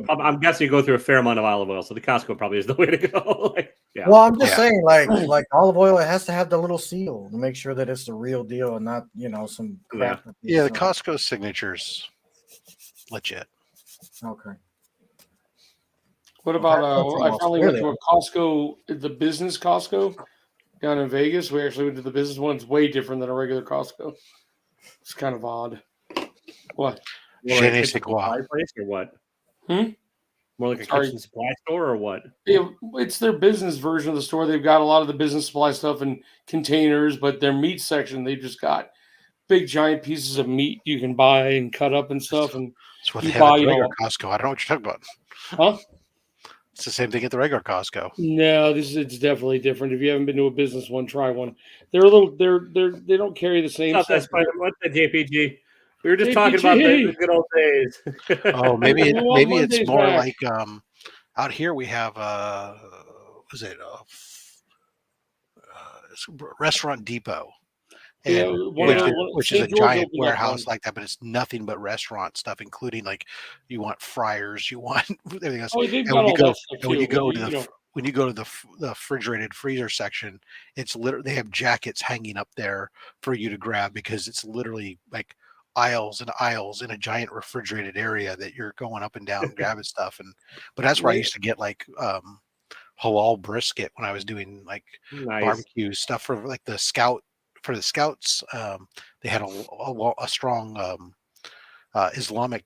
I'm guessing you go through a fair amount of olive oil, so the Costco probably is the way to go. Yeah. Well, I'm just saying, like olive oil, it has to have the little seal to make sure that it's the real deal and not, some crap. Yeah, the Costco signature's legit. Okay. What about I finally went to a Costco, the business Costco down in Vegas. We actually went to the business one. It's way different than a regular Costco. It's kind of odd. What? Je ne sais quoi. Place or what? More like a kitchen supply store or what? It's their business version of the store. They've got a lot of the business supply stuff in containers, but their meat section, they've just got big giant pieces of meat you can buy and cut up and stuff. And that's what they have at the regular Costco. I don't know what you're talking about. Huh? It's the same thing at the regular Costco. No, it's definitely different. If you haven't been to a business one, try one. They're a little they don't carry the same stuff. What's the JPG? We were just talking about the good old days. Oh, maybe it's more like out here we have Restaurant Depot, which is a giant warehouse like that, but it's nothing but restaurant stuff, including like you want fryers, you want everything else. When you go to the refrigerated freezer section, it's literally they have jackets hanging up there for you to grab, because it's literally like aisles and aisles in a giant refrigerated area that you're going up and down and grabbing stuff. But that's where I used to get like halal brisket when I was doing like barbecue stuff for like the scouts. They had a strong Islamic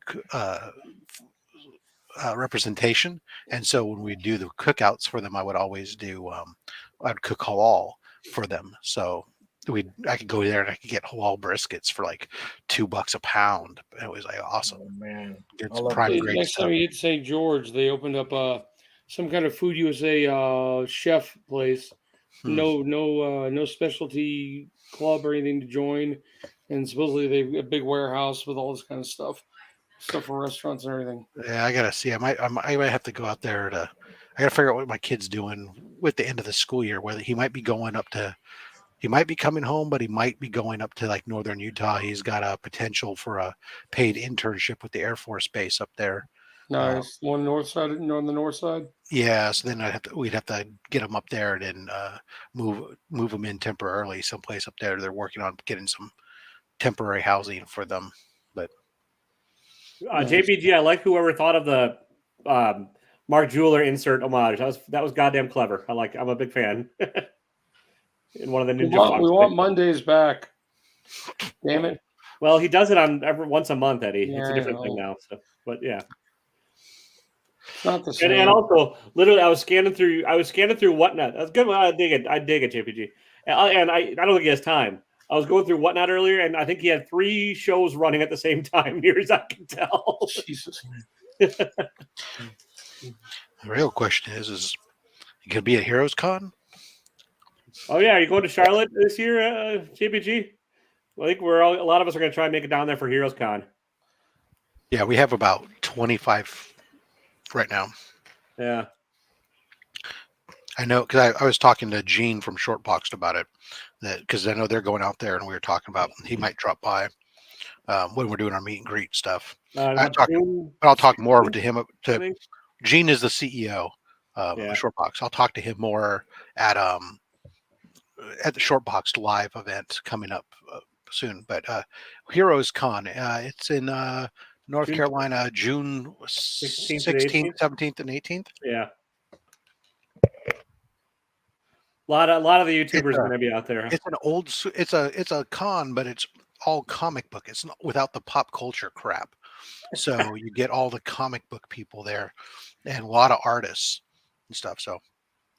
representation, and so when we do the cookouts for them, I would always do I'd cook halal for them. So I could go there and I could get halal briskets for like $2 a pound. It was like awesome. Oh, man. It's prime grade next stuff. time you hit St. George, they opened up some kind of Food USA chef place. No specialty club or anything to join, and supposedly they have a big warehouse with all this kind of stuff for restaurants and everything. Yeah, I gotta see. I might have to go out there I gotta figure out what my kid's doing with the end of the school year. Whether he might be coming home, but he might be going up to like northern Utah. He's got a potential for a paid internship with the Air Force Base up there. Nice. On the north side. Yeah, so then we'd have to get him up there and then move him in temporarily someplace up there. They're working on getting some temporary housing for them. But JPG, I like whoever thought of the Mark Jeweler insert homage. That was goddamn clever. I'm a big fan. In one of the ninja. We want Mondays back. Damn it. Well, he does it on once a month, Eddie. Yeah, it's a different thing now. So, but yeah. It's not the same. And also, literally, I was scanning through Whatnot. That's good. I dig it, JPG. And I don't think he has time. I was going through Whatnot earlier, and I think he had 3 shows running at the same time, near as I can tell. Jesus. The real question is you going to be at Heroes Con? Oh yeah, are you going to Charlotte this year, JPG? I think a lot of us are going to try and make it down there for Heroes Con. Yeah, we have about 25 right now. Yeah. I know because I was talking to Gene from Shortboxed about it, that because I know they're going out there, and we were talking about he might drop by when we're doing our meet and greet stuff. But I'll talk more to him. To Gene is the CEO of Shortbox. I'll talk to him more at the Shortbox live event coming up soon. But Heroes Con, it's in North Carolina, June 16th, 17th, and 18th. Yeah. A lot of the YouTubers are going to be out there. It's a con, but it's all comic book. It's not without the pop culture crap. So you get all the comic book people there, and a lot of artists and stuff. So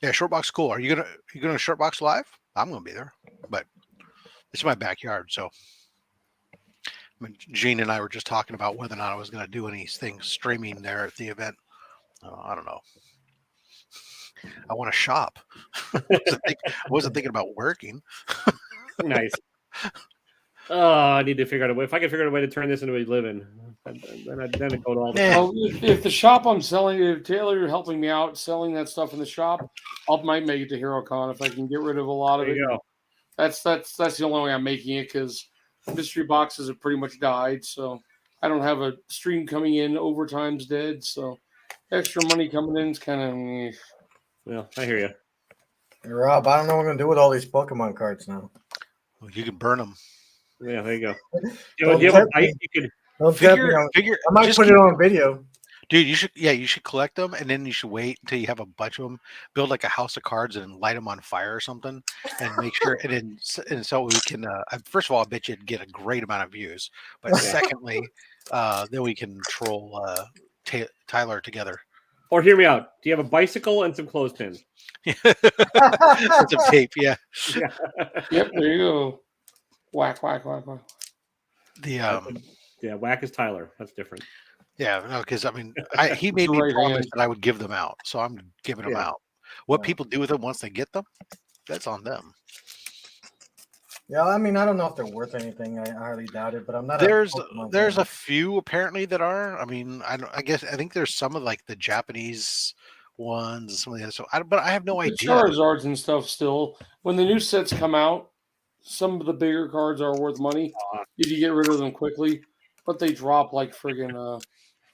yeah, Shortbox cool. Are you gonna Shortbox live? I'm gonna be there, but it's my backyard. So Gene and I were just talking about whether or not I was gonna do anything streaming there at the event. I don't know. I want to shop. I wasn't thinking about working. Nice. Oh, I need to figure out a way. If I can figure out a way to turn this into a living, then I'd go to all the. Well, if the shop I'm selling, if Taylor, you're helping me out selling that stuff in the shop, I might make it to HeroCon if I can get rid of a lot of it. That's the only way I'm making it, because mystery boxes have pretty much died. So I don't have a stream coming in. Overtime's dead. So extra money coming in is kind of. Well, I hear you. Hey, Rob, I don't know what I'm gonna do with all these Pokemon cards now. Well, you can burn them. Yeah, there you go. Do you have a bite? You could figure. I might put it on video. Dude, you should collect them, and then you should wait until you have a bunch of them. Build like a house of cards and light them on fire or something, and make sure. And so we can. First of all, I bet you'd get a great amount of views. But secondly, then we can troll Tyler together. Or hear me out. Do you have a bicycle and some clothespins? Some tape, yeah. Yep, there you go. Whack, whack, whack, whack. Whack is Tyler. That's different. Yeah, no, because I mean, he made me promise that I would give them out, so I'm giving them out. What people do with them once they get them, that's on them. Yeah, I mean, I don't know if they're worth anything. I highly doubt it, but I'm not. There's a few apparently that are. I mean, I think there's some of like the Japanese ones and some of the other stuff. But I have no idea. Charizards and stuff still. When the new sets come out, some of the bigger cards are worth money if you get rid of them quickly, but they drop like friggin'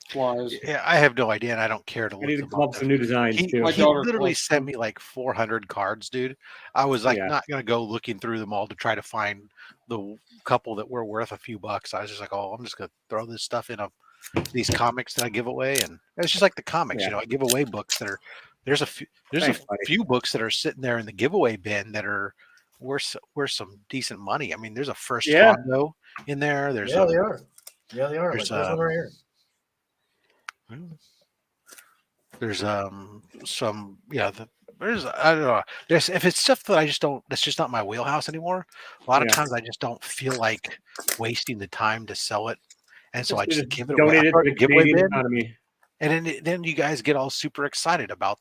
flies. Yeah, I have no idea, and I don't care to look. I need to come up with some new designs too. He literally sent me like 400 cards, dude. I was like not gonna go looking through them all to try to find the couple that were worth a few bucks. I was just like, oh, I'm just gonna throw this stuff in these comics that I give away, and it's just like the comics, I give away books that are there's a few books that are sitting there in the giveaway bin that are worth some decent money. I mean, there's a first Hondo in there. There's they are. Yeah, they are. There's like, one right here. There's some there's I don't know. There's if it's stuff that I just don't. That's just not my wheelhouse anymore. A lot of times I just don't feel like wasting the time to sell it, and so I just give it away. To the Canadian economy. And then you guys get all super excited about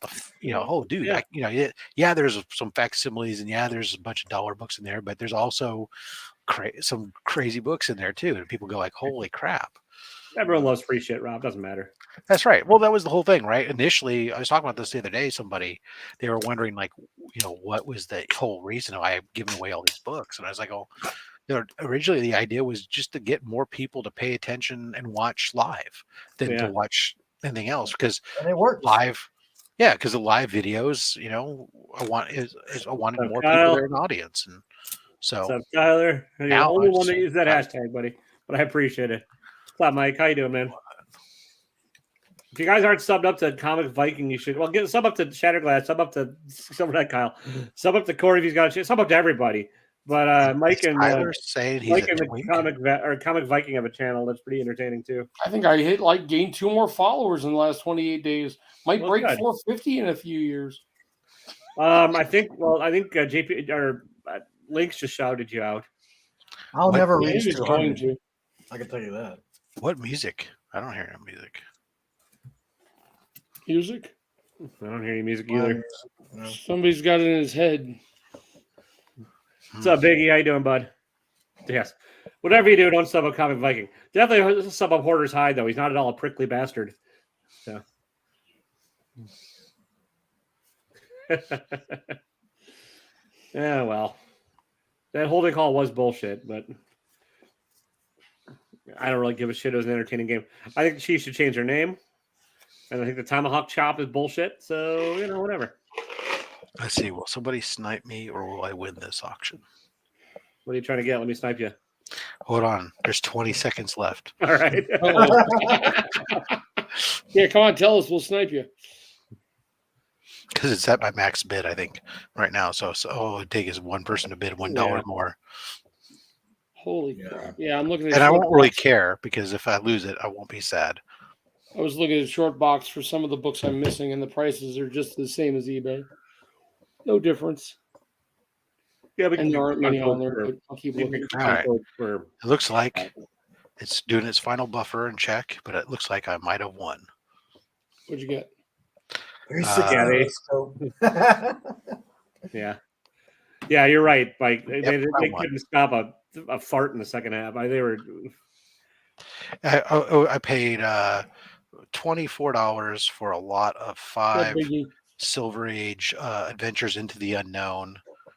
oh dude, there's some facsimiles and there's a bunch of dollar books in there, but there's also some crazy books in there too, and people go like, holy crap. Everyone loves free shit, Rob. Doesn't matter. That's right. Well, that was the whole thing, right? Initially, I was talking about this the other day. They were wondering, like, what was the whole reason I had given away all these books? And I was like, originally the idea was just to get more people to pay attention and watch live than to watch anything else, because it works live. Yeah, because the live videos, I wanted more people there in the audience, and so. What's up, Tyler? You're the only one that used that hashtag, buddy. But I appreciate it. What's up, Mike? How you doing, man? If you guys aren't subbed up to Comic Viking, you should. Well, get sub up to Shatterglass, sub up to Silverhead Kyle, sub up to Corey if he's got a sub up to everybody. But Mike and the Comic Viking have a channel that's pretty entertaining too. I think I gained 2 more followers in the last 28 days. Might break 450 in a few years. I think JP or Links just shouted you out. I'll never reach 200. I can tell you that. What music? I don't hear music. Music? I don't hear any music either. No. Somebody's got it in his head. What's up, Biggie? How you doing, bud? Yes. Whatever you do, don't sub up Comic Viking. Definitely sub up Hoarder's Hide, though. He's not at all a prickly bastard. So. Yeah, well. That holding call was bullshit, but I don't really give a shit. It was an entertaining game. I think she should change her name. And I think the Tomahawk Chop is bullshit. So, whatever. Let's see. Will somebody snipe me or will I win this auction? What are you trying to get? Let me snipe you. Hold on. There's 20 seconds left. All right. Yeah, come on, tell us. We'll snipe you. Because it's at my max bid, I think, right now. So it takes one person to bid $1 more. Holy crap. Yeah, I'm looking at And I won't really care because if I lose it, I won't be sad. I was looking at short box for some of the books I'm missing, and the prices are just the same as eBay. No difference. Yeah, and there aren't many on there, but I'll keep looking. All right. It looks like it's doing its final buffer and check, but it looks like I might have won. What'd you get? Yeah, you're right. Like they couldn't stop a fart in the second half. They were. I paid $24 for a lot of 5 Silver Age Adventures into the Unknown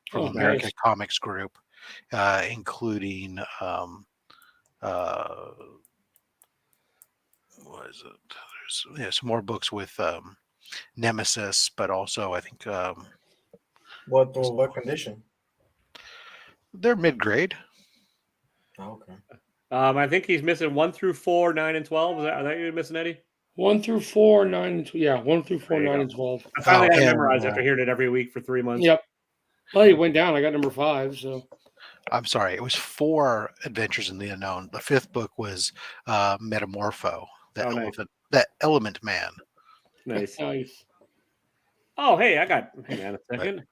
from American Comics Group, including what is it? There's some more books with Nemesis, but also I think what condition? They're mid-grade. Oh, okay. I think he's missing 1 through 4, 9, and 12. Are that you missing, Eddie? 1 through 4, 9, and 12. Yeah, 1 through 4, 9, and 12. I finally had to memorize after hearing it every week for 3 months. Yep. Well, it went down. I got number 5. So I'm sorry. It was 4 Adventures in the Unknown. The 5th book was Metamorpho, that Element Man. Nice. Nice. Oh, hey, hang on a second. Right.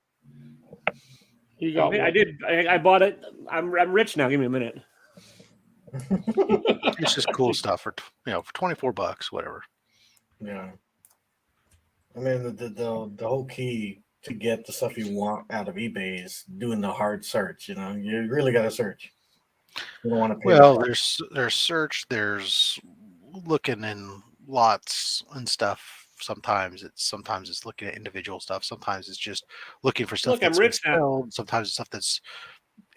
You got I did. I bought it. I'm rich now. Give me a minute. It's just cool stuff for for $24, whatever. Yeah. I mean, the whole key to get the stuff you want out of eBay is doing the hard search. You really got to search. You don't want to pay. Well, there's search. There's looking in lots and stuff. Sometimes it's looking at individual stuff. Sometimes it's just looking for stuff that's rich now. Sometimes it's stuff that's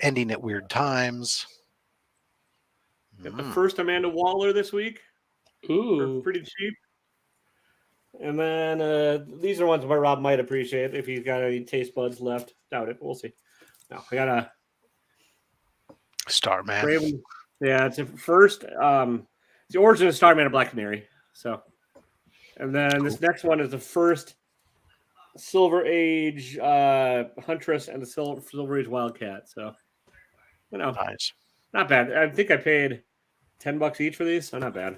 ending at weird times. Got the first Amanda Waller this week. Ooh, pretty cheap. And then these are ones where Rob might appreciate if he's got any taste buds left. Doubt it. We'll see. No, I got a Starman. Yeah, it's a first. It's the origin of Starman and Black Canary. So, and then this next one is the first Silver Age Huntress and the Silver Age Wildcat. So, nice. Not bad. I think I paid $10 each for these, so not bad.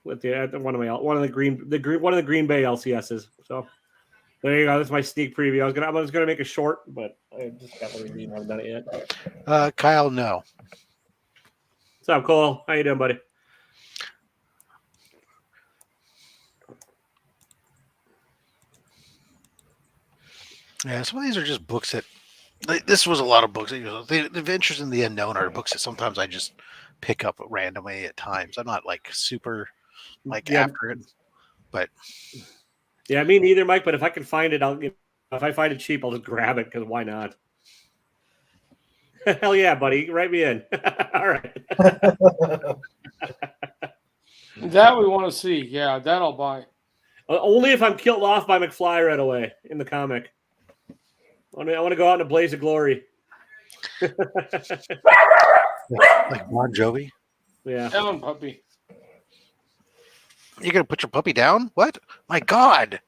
With one of the Green Bay LCSs. So there you go. That's my sneak preview. I was gonna make a short, but I just got to read. I haven't done it yet. Kyle, no. What's up, Cole? How you doing, buddy? Yeah, some of these are just books that. This was a lot of books. The Adventures in the Unknown are books that sometimes I just pick up randomly at times. I'm not like super after it, but yeah, me neither, Mike. But if I can find it, if I find it cheap, I'll just grab it because why not? Hell yeah, buddy! Write me in. All right. That we want to see. Yeah, that I'll buy. Only if I'm killed off by McFly right away in the comic. I want to go out in a blaze of glory. Like Bon Jovi? Yeah. Down, puppy. You're going to put your puppy down? What? My God.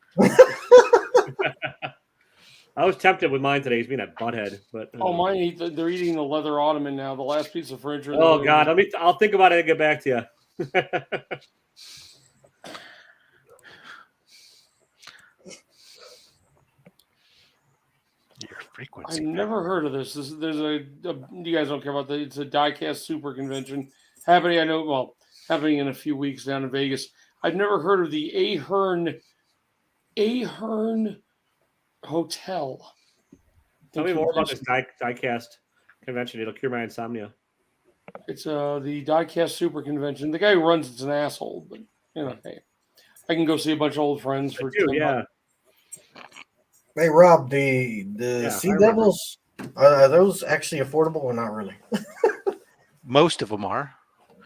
I was tempted with mine today. He's being a butthead. But mine, they're eating the leather ottoman now, the last piece of furniture. Oh, God. I'll think about it and get back to you. Your frequency. I've never heard of this. There's you guys don't care about that. It's a diecast super convention happening. Happening in a few weeks down in Vegas. I've never heard of the Ahern Hotel. Tell me more about this diecast convention. It'll cure my insomnia. It's the diecast super convention. The guy who runs it's an asshole, but hey, I can go see a bunch of old friends for $10. Hey Rob, the Sea Devils are those actually affordable or not really? Most of them are,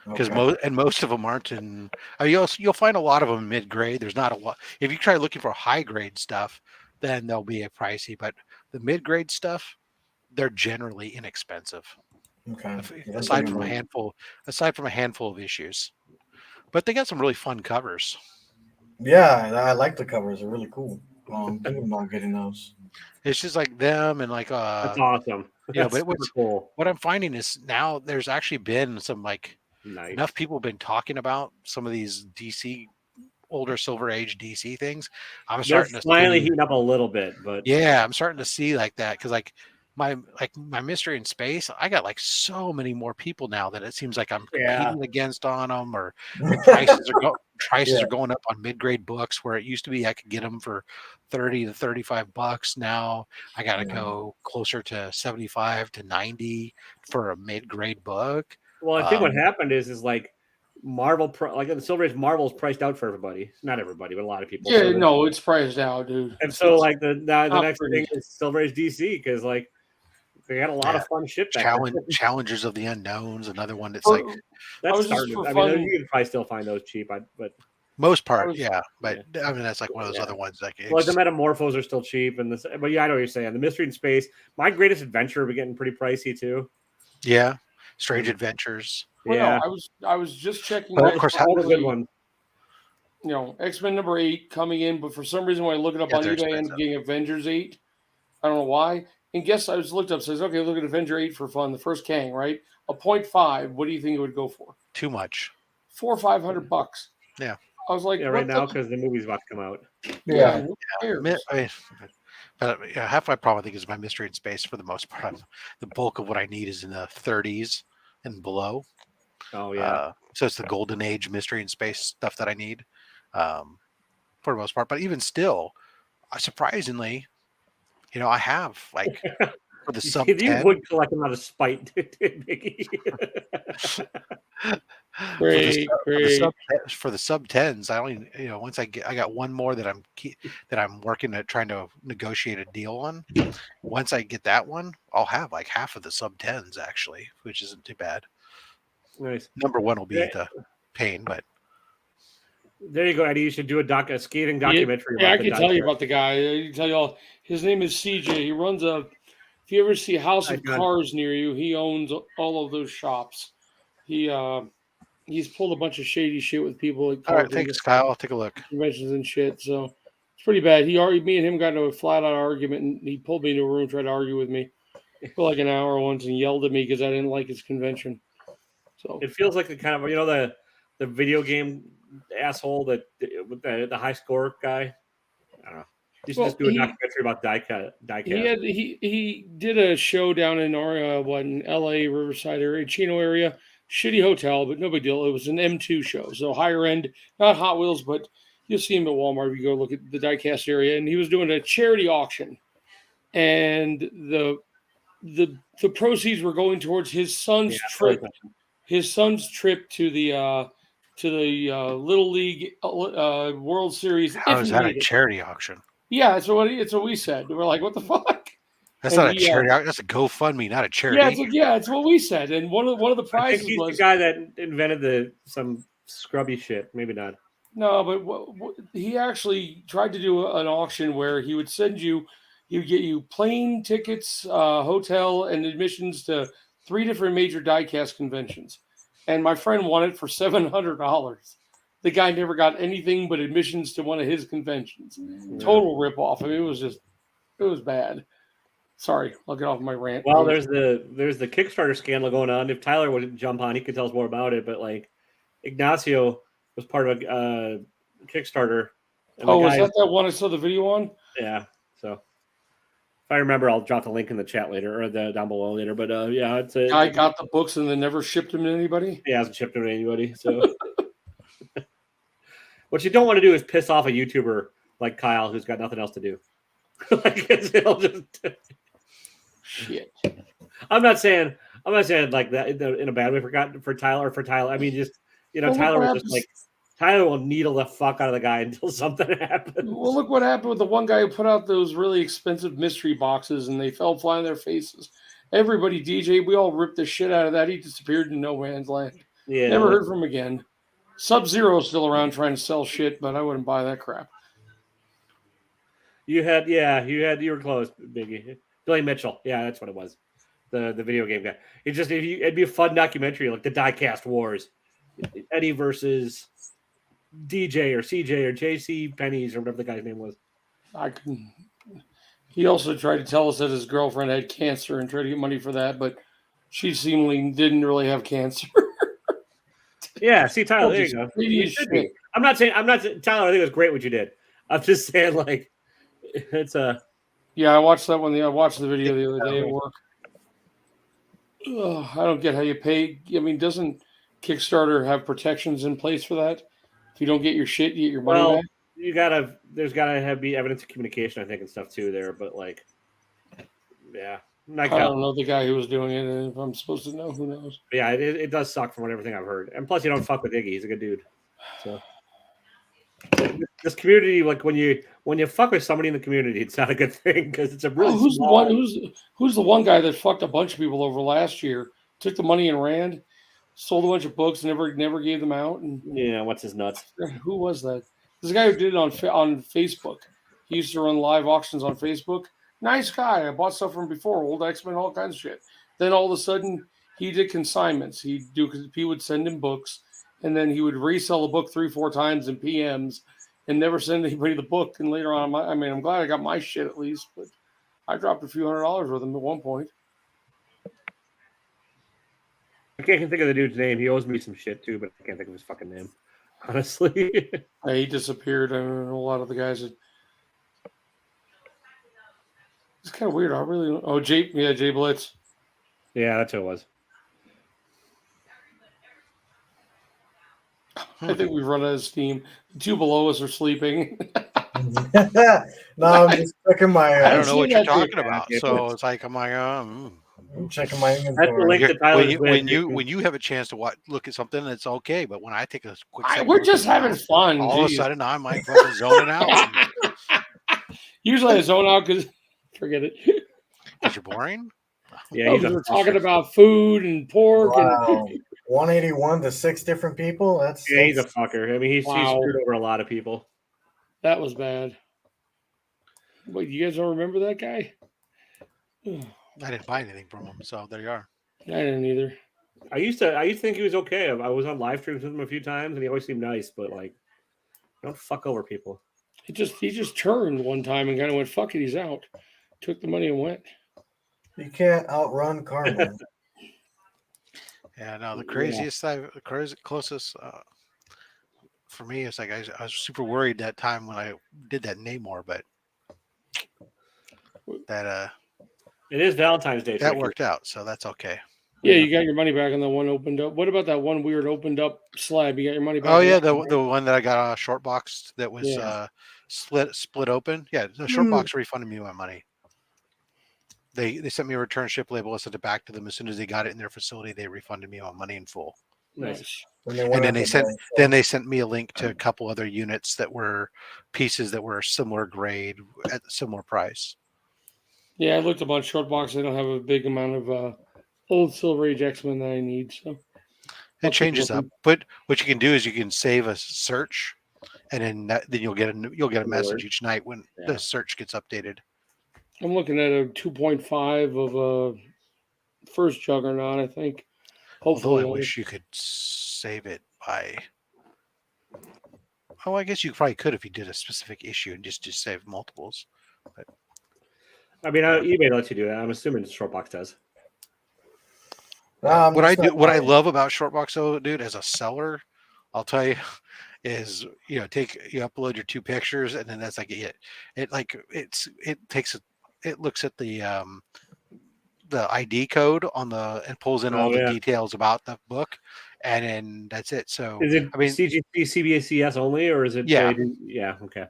because most of them aren't in. You'll find a lot of them mid grade. There's not a lot. If you try looking for high grade stuff, then they'll be pricey. But the mid grade stuff, they're generally inexpensive. Okay. Aside from a handful of issues, but they got some really fun covers. Yeah, I like the covers. They're really cool. Thinking about getting those. It's just like them and like that's awesome. But what I'm finding is now there's actually been some enough people have been talking about some of these DC older Silver Age DC things. I'm starting to finally heating up a little bit, but yeah, I'm starting to see like that because my mystery in space, I got so many more people now that it seems like I'm competing against on them, or the prices are going up on mid-grade books where it used to be I could get them for $30 to $35. Now I got to go closer to 75 to 90 for a mid-grade book. Well, I think what happened is like Marvel, the Silver Age Marvel is priced out for everybody. Not everybody, but a lot of people. Yeah, it's priced out, dude. And so the next thing is Silver Age DC because they got a lot of fun shit back there. Challengers of the Unknowns, another one that's that's starting. I mean, you can probably still find those cheap, but most part, but I mean that's one of those other ones. The Metamorphos are still cheap, but I know what you're saying. The Mystery in Space, My Greatest Adventure, will be getting pretty pricey too. Yeah, Strange Adventures. Well, no, I was just checking. But of course, all the good ones. X-Men number 8 coming in, but for some reason when I look it up on eBay, I end up getting Avengers 8. I don't know why. And guess I just looked up, says, okay, look at Avenger 8 for fun, the first Kang, right? A 0.5, what do you think it would go for? Too much. $400 or $500. Yeah. I was like, right now, because the movie's about to come out. Yeah. But half my problem, I think, is my Mystery in Space for the most part. The bulk of what I need is in the 30s and below. Oh, yeah. So it's the Golden Age Mystery in Space stuff that I need for the most part. But even still, surprisingly, I have for the sub 10. You would collect them out of spite, Mickey. For the sub 10s, I only once I got one more that I'm working at trying to negotiate a deal on. Once I get that one, I'll have half of the sub 10s actually, which isn't too bad. Nice. Number one will be the pain, but. There you go, Eddie. You should do a scathing documentary. Yeah, I can tell you about the guy. I can tell you all. His name is CJ. He runs if you ever see House of Cars near you, he owns all of those shops. He's pulled a bunch of shady shit with people. All right, thanks, Kyle. I'll take a look. Conventions and shit. So it's pretty bad. Me and him got into a flat out argument, and he pulled me into a room, tried to argue with me for an hour once, and yelled at me because I didn't like his convention. So it feels like the kind of the video game asshole with the high score guy. I don't know. You should just do a documentary about diecast. He did a show down in our in LA Riverside area, Chino area. Shitty hotel, but no big deal. It was an M2 show, so higher end, not Hot Wheels, but you'll see him at Walmart if you go look at the diecast area. And he was doing a charity auction, and the proceeds were going towards his son's trip. His son's trip to the Little League World Series. How is that a charity auction? Yeah, it's what we said. We're like, what the fuck? That's not a charity auction. That's a GoFundMe, not a charity. Yeah, it's what we said. And one of the prizes he's was the guy that invented some scrubby shit. Maybe not. No, but he actually tried to do an auction where he would get you plane tickets, hotel, and admissions to 3 different major diecast conventions. And my friend won it for $700. The guy never got anything but admissions to one of his conventions. Yeah. Total ripoff. I mean, it was bad. Sorry, I'll get off my rant. Well, there's the Kickstarter scandal going on. If Tyler would jump on, he could tell us more about it. But Ignacio was part of a Kickstarter. Was that one I saw the video on? Yeah. So if I remember, I'll drop the link in the chat later or down below later. But it's a guy got the books and then never shipped them to anybody. Yeah, hasn't shipped them to anybody. So what you don't want to do is piss off a YouTuber like Kyle who's got nothing else to do. Shit. I'm not saying like that in a bad way for Tyler. I mean, just Tyler was just like Tyler will needle the fuck out of the guy until something happens. Well, look what happened with the one guy who put out those really expensive mystery boxes and they fell flat on their faces. Everybody, DJ, we all ripped the shit out of that. He disappeared in no man's land. Yeah, never heard from him again. Sub-Zero is still around trying to sell shit, but I wouldn't buy that crap. You were close, Biggie. Billy Mitchell, yeah, that's what it was. The video game guy. It'd be a fun documentary like the Diecast Wars, Eddie versus DJ or CJ or JC Pennies or whatever the guy's name was. He also tried to tell us that his girlfriend had cancer and tried to get money for that, but she seemingly didn't really have cancer. Yeah, see, Tyler, there you go. I'm not saying Tyler, I think it was great what you did. I'm just saying, like, it's a. Yeah, I watched that one. I watched the video the other day at work. I don't get how you pay. I mean, doesn't Kickstarter have protections in place for that? If you don't get your shit, you get your money back. There's gotta be evidence of communication, I think, and stuff too there. But like, yeah, I don't know the guy who was doing it, and if I'm supposed to know, who knows? But yeah, it does suck from everything I've heard, and plus you don't fuck with Iggy; he's a good dude. So this community, like when you fuck with somebody in the community, it's not a good thing because it's a really who's the one guy that fucked a bunch of people over last year? Took the money and ran, sold a bunch of books, never gave them out. And yeah, what's his nuts? Who was that? This guy who did it on Facebook. He used to run live auctions on Facebook. Nice guy. I bought stuff from before, old X-Men, all kinds of shit. Then all of a sudden, he did consignments. He would send him books, and then he would resell a book 3-4 times in PMs, and never send anybody the book. And later on, I'm glad I got my shit at least, but I dropped a few $100s with him at one point. I can't think of the dude's name. He owes me some shit too, but I can't think of his fucking name. Honestly, he disappeared. I don't know a lot of the guys. It's kind of weird. I really don't. Oh, Jay Blitz. Yeah, that's who it was. I think we've run out of steam. The two below us are sleeping. No, I'm just checking my. I don't know what you're talking about. So it's like, I'm checking my inventory. When you have a chance to look at something, it's okay. But when I take a quick second, we're just having fun. All of a sudden, I'm like fucking zoning out. Usually I zone out because forget it. Because you're boring. Yeah, we're talking about food and pork. Wow. And 181 to 6 different people. He's a fucker. I mean, he's screwed over a lot of people. That was bad. Wait, you guys don't remember that guy? I didn't buy anything from him, so there you are. I didn't either. I used to think he was okay. I was on live streams with him a few times, and he always seemed nice. But like, don't fuck over people. He just turned one time and kind of went, "Fuck it, he's out." Took the money and went. You can't outrun karma. Yeah, no. The closest for me is like I was super worried that time when I did that Namor, but that it is Valentine's Day. That worked out, so that's okay. Yeah, you got your money back on the one opened up. What about that one weird opened up slab? You got your money back? Oh yeah, the one that I got short boxed that was split open. Yeah, the short box refunded me my money. They sent me a return ship label. I sent it back to them as soon as they got it in their facility. They refunded me my money in full. Nice. And then they sent me a link to a couple other units that were pieces that were similar grade at a similar price. Yeah, I looked up on short box. I don't have a big amount of old Silver Age X-Men that I need. So it changes up. But what you can do is you can save a search, and then you'll get a message each night when the search gets updated. I'm looking at a 2.5 of a first Juggernaut, I think. Hopefully, although I wish you could save it by. Oh, I guess you probably could if you did a specific issue and just save multiples. But I mean, eBay lets you do that. I'm assuming Shortbox does. What I love about Shortbox, though, dude, as a seller, I'll tell you, is you upload your 2 pictures and then that's like it. It looks at the ID code on and pulls in all the details about the book, and then that's it. So is it CGC CBCS only, or is it? Yeah, yeah, okay.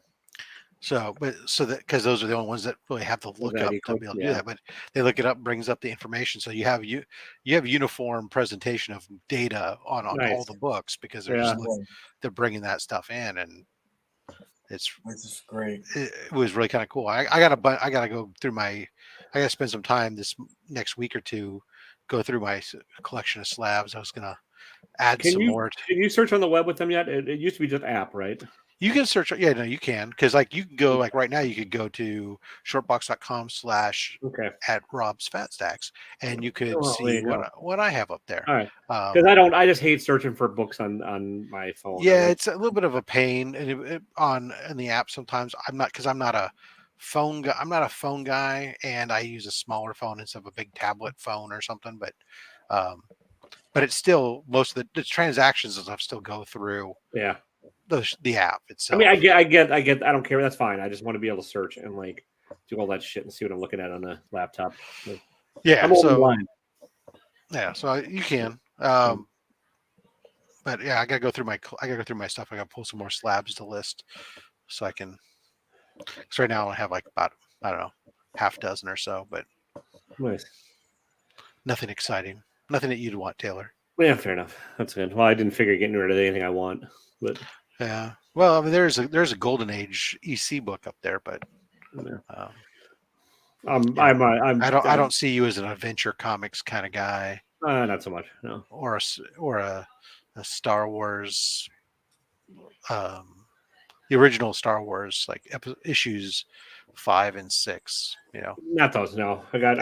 So that because those are the only ones that really have to look up to be able to do that. But they look it up, brings up the information, so you have uniform presentation of data on all the books because they're bringing that stuff in, and it's great. It was really kind of cool. I gotta go through I gotta spend some time this next week or two, go through my collection of slabs. I was gonna add some more. Can you search on the web with them yet? It used to be just app, right? You can search. Yeah, no, you can. Because you can go right now, you could go to shortbox.com/ at Rob's Fat Stacks, and you could see what I have up there. All right. Because I just hate searching for books on my phone. Yeah, it's a little bit of a pain in the app sometimes. I'm not a phone guy. I'm not a phone guy, and I use a smaller phone instead of a big tablet phone or something. But it's still most of the transactions and stuff still go through. Yeah. The app itself. I mean, I get. I don't care. That's fine. I just want to be able to search and do all that shit and see what I'm looking at on the laptop. Yeah. So you can. But yeah, I gotta go through my stuff. I gotta pull some more slabs to list, so I can. Because right now I have about I don't know half dozen or so, but nice. Nothing exciting. Nothing that you'd want, Taylor. Yeah, fair enough. That's good. Well, I didn't figure getting rid of anything I want, but. Yeah. Well, I mean, there's a Golden Age EC book up there, but I don't see you as an adventure comics kind of guy. Not so much, no. Or a Star Wars, the original Star Wars, like issues 5 and 6. Not those. No, I got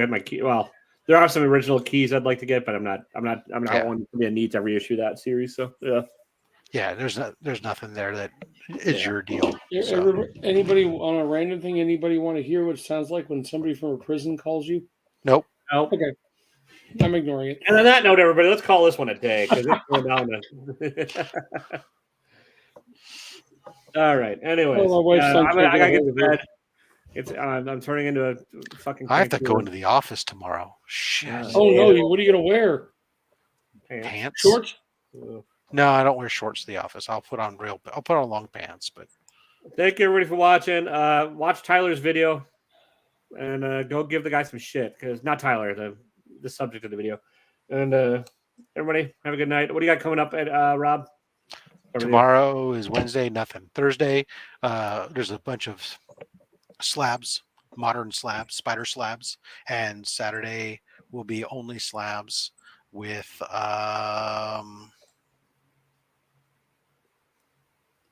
my key. Well, there are some original keys I'd like to get, but I'm not one to be a need to reissue that series. So yeah. Yeah, there's nothing there that is your deal. Anybody on a random thing? Anybody want to hear what it sounds like when somebody from a prison calls you? Nope. Okay, I'm ignoring it. And on that note, everybody, let's call this one a day because it's going down to. All right. Anyways, I gotta get to bed. I'm turning into a fucking. I have to go into the office tomorrow. Shit. Oh no! What are you gonna wear? Pants. Shorts. No, I don't wear shorts to the office. I'll put on long pants. But thank you everybody for watching. Watch Tyler's video, and go give the guy some shit because not Tyler, the subject of the video. And everybody have a good night. What do you got coming up at Rob? Tomorrow is Wednesday. Nothing. Thursday, there's a bunch of slabs, modern slabs, spider slabs, and Saturday will be only slabs with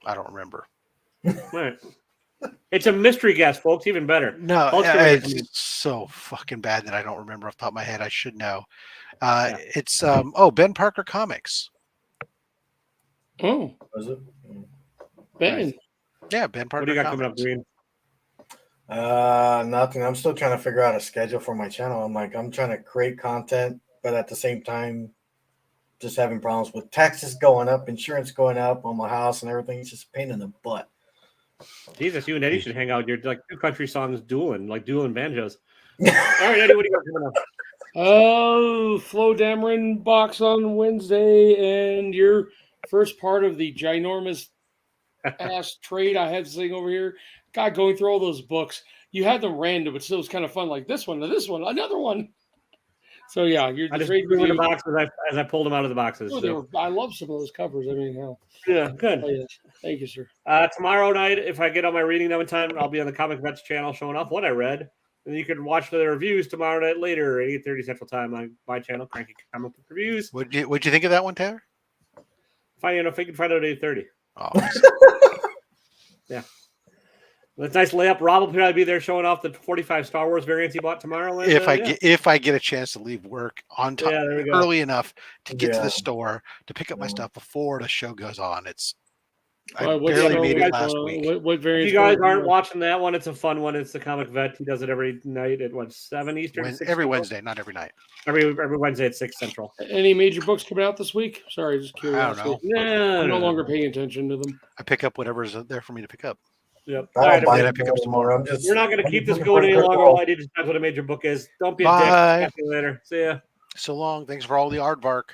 I don't remember. Right. It's a mystery guest, folks. Even better. No, it's so fucking bad that I don't remember off the top of my head. I should know. It's Ben Parker Comics. Oh, was it? Ben. Nice. Yeah, Ben Parker. What do you got Comics. coming up, Green? Nothing. I'm still trying to figure out a schedule for my channel. I'm trying to create content, but at the same time, just having problems with taxes going up, insurance going up on my house and everything. It's just a pain in the butt. Jesus, you and Eddie should hang out. You're like two country songs dueling banjos. All right, Eddie, what do you got coming up? Flo Dameron box on Wednesday, and your first part of the ginormous ass trade I had to sing over here. God, going through all those books. You had them random, but still was kind of fun. Like this one, another one. So yeah, I just threw in the boxes as I pulled them out of the boxes. I love some of those covers. I mean, hell. Yeah, good. Oh, yes. Thank you, sir. Tomorrow night, if I get on my reading done in time, I'll be on the Comic Vets channel showing off what I read. And you can watch the reviews tomorrow night later at 8:30 Central Time on my channel, Cranky Comic Reviews. What'd you think of that one, Taylor? If you can find out at 8:30. Oh, yeah. Well, it's nice layup. Rob will probably be there showing off the 45 Star Wars variants he bought tomorrow. If I get a chance to leave work on time early enough to get to the store to pick up my stuff before the show goes on, I barely made it last week. What variants? If you guys aren't watching that one, it's a fun one. It's the Comic Vet. He does it every night at 7 Eastern. Every Wednesday, not every night. Every Wednesday at 6 Central. Any major books coming out this week? Sorry, just curious. I don't know. I'm no longer paying attention to them. I pick up whatever's there for me to pick up. Yep. I pick up some more. We're not going to keep this going any longer. All I need is what a major book is. Don't be a dick. Talk to you later. See ya. So long. Thanks for all the aardvark.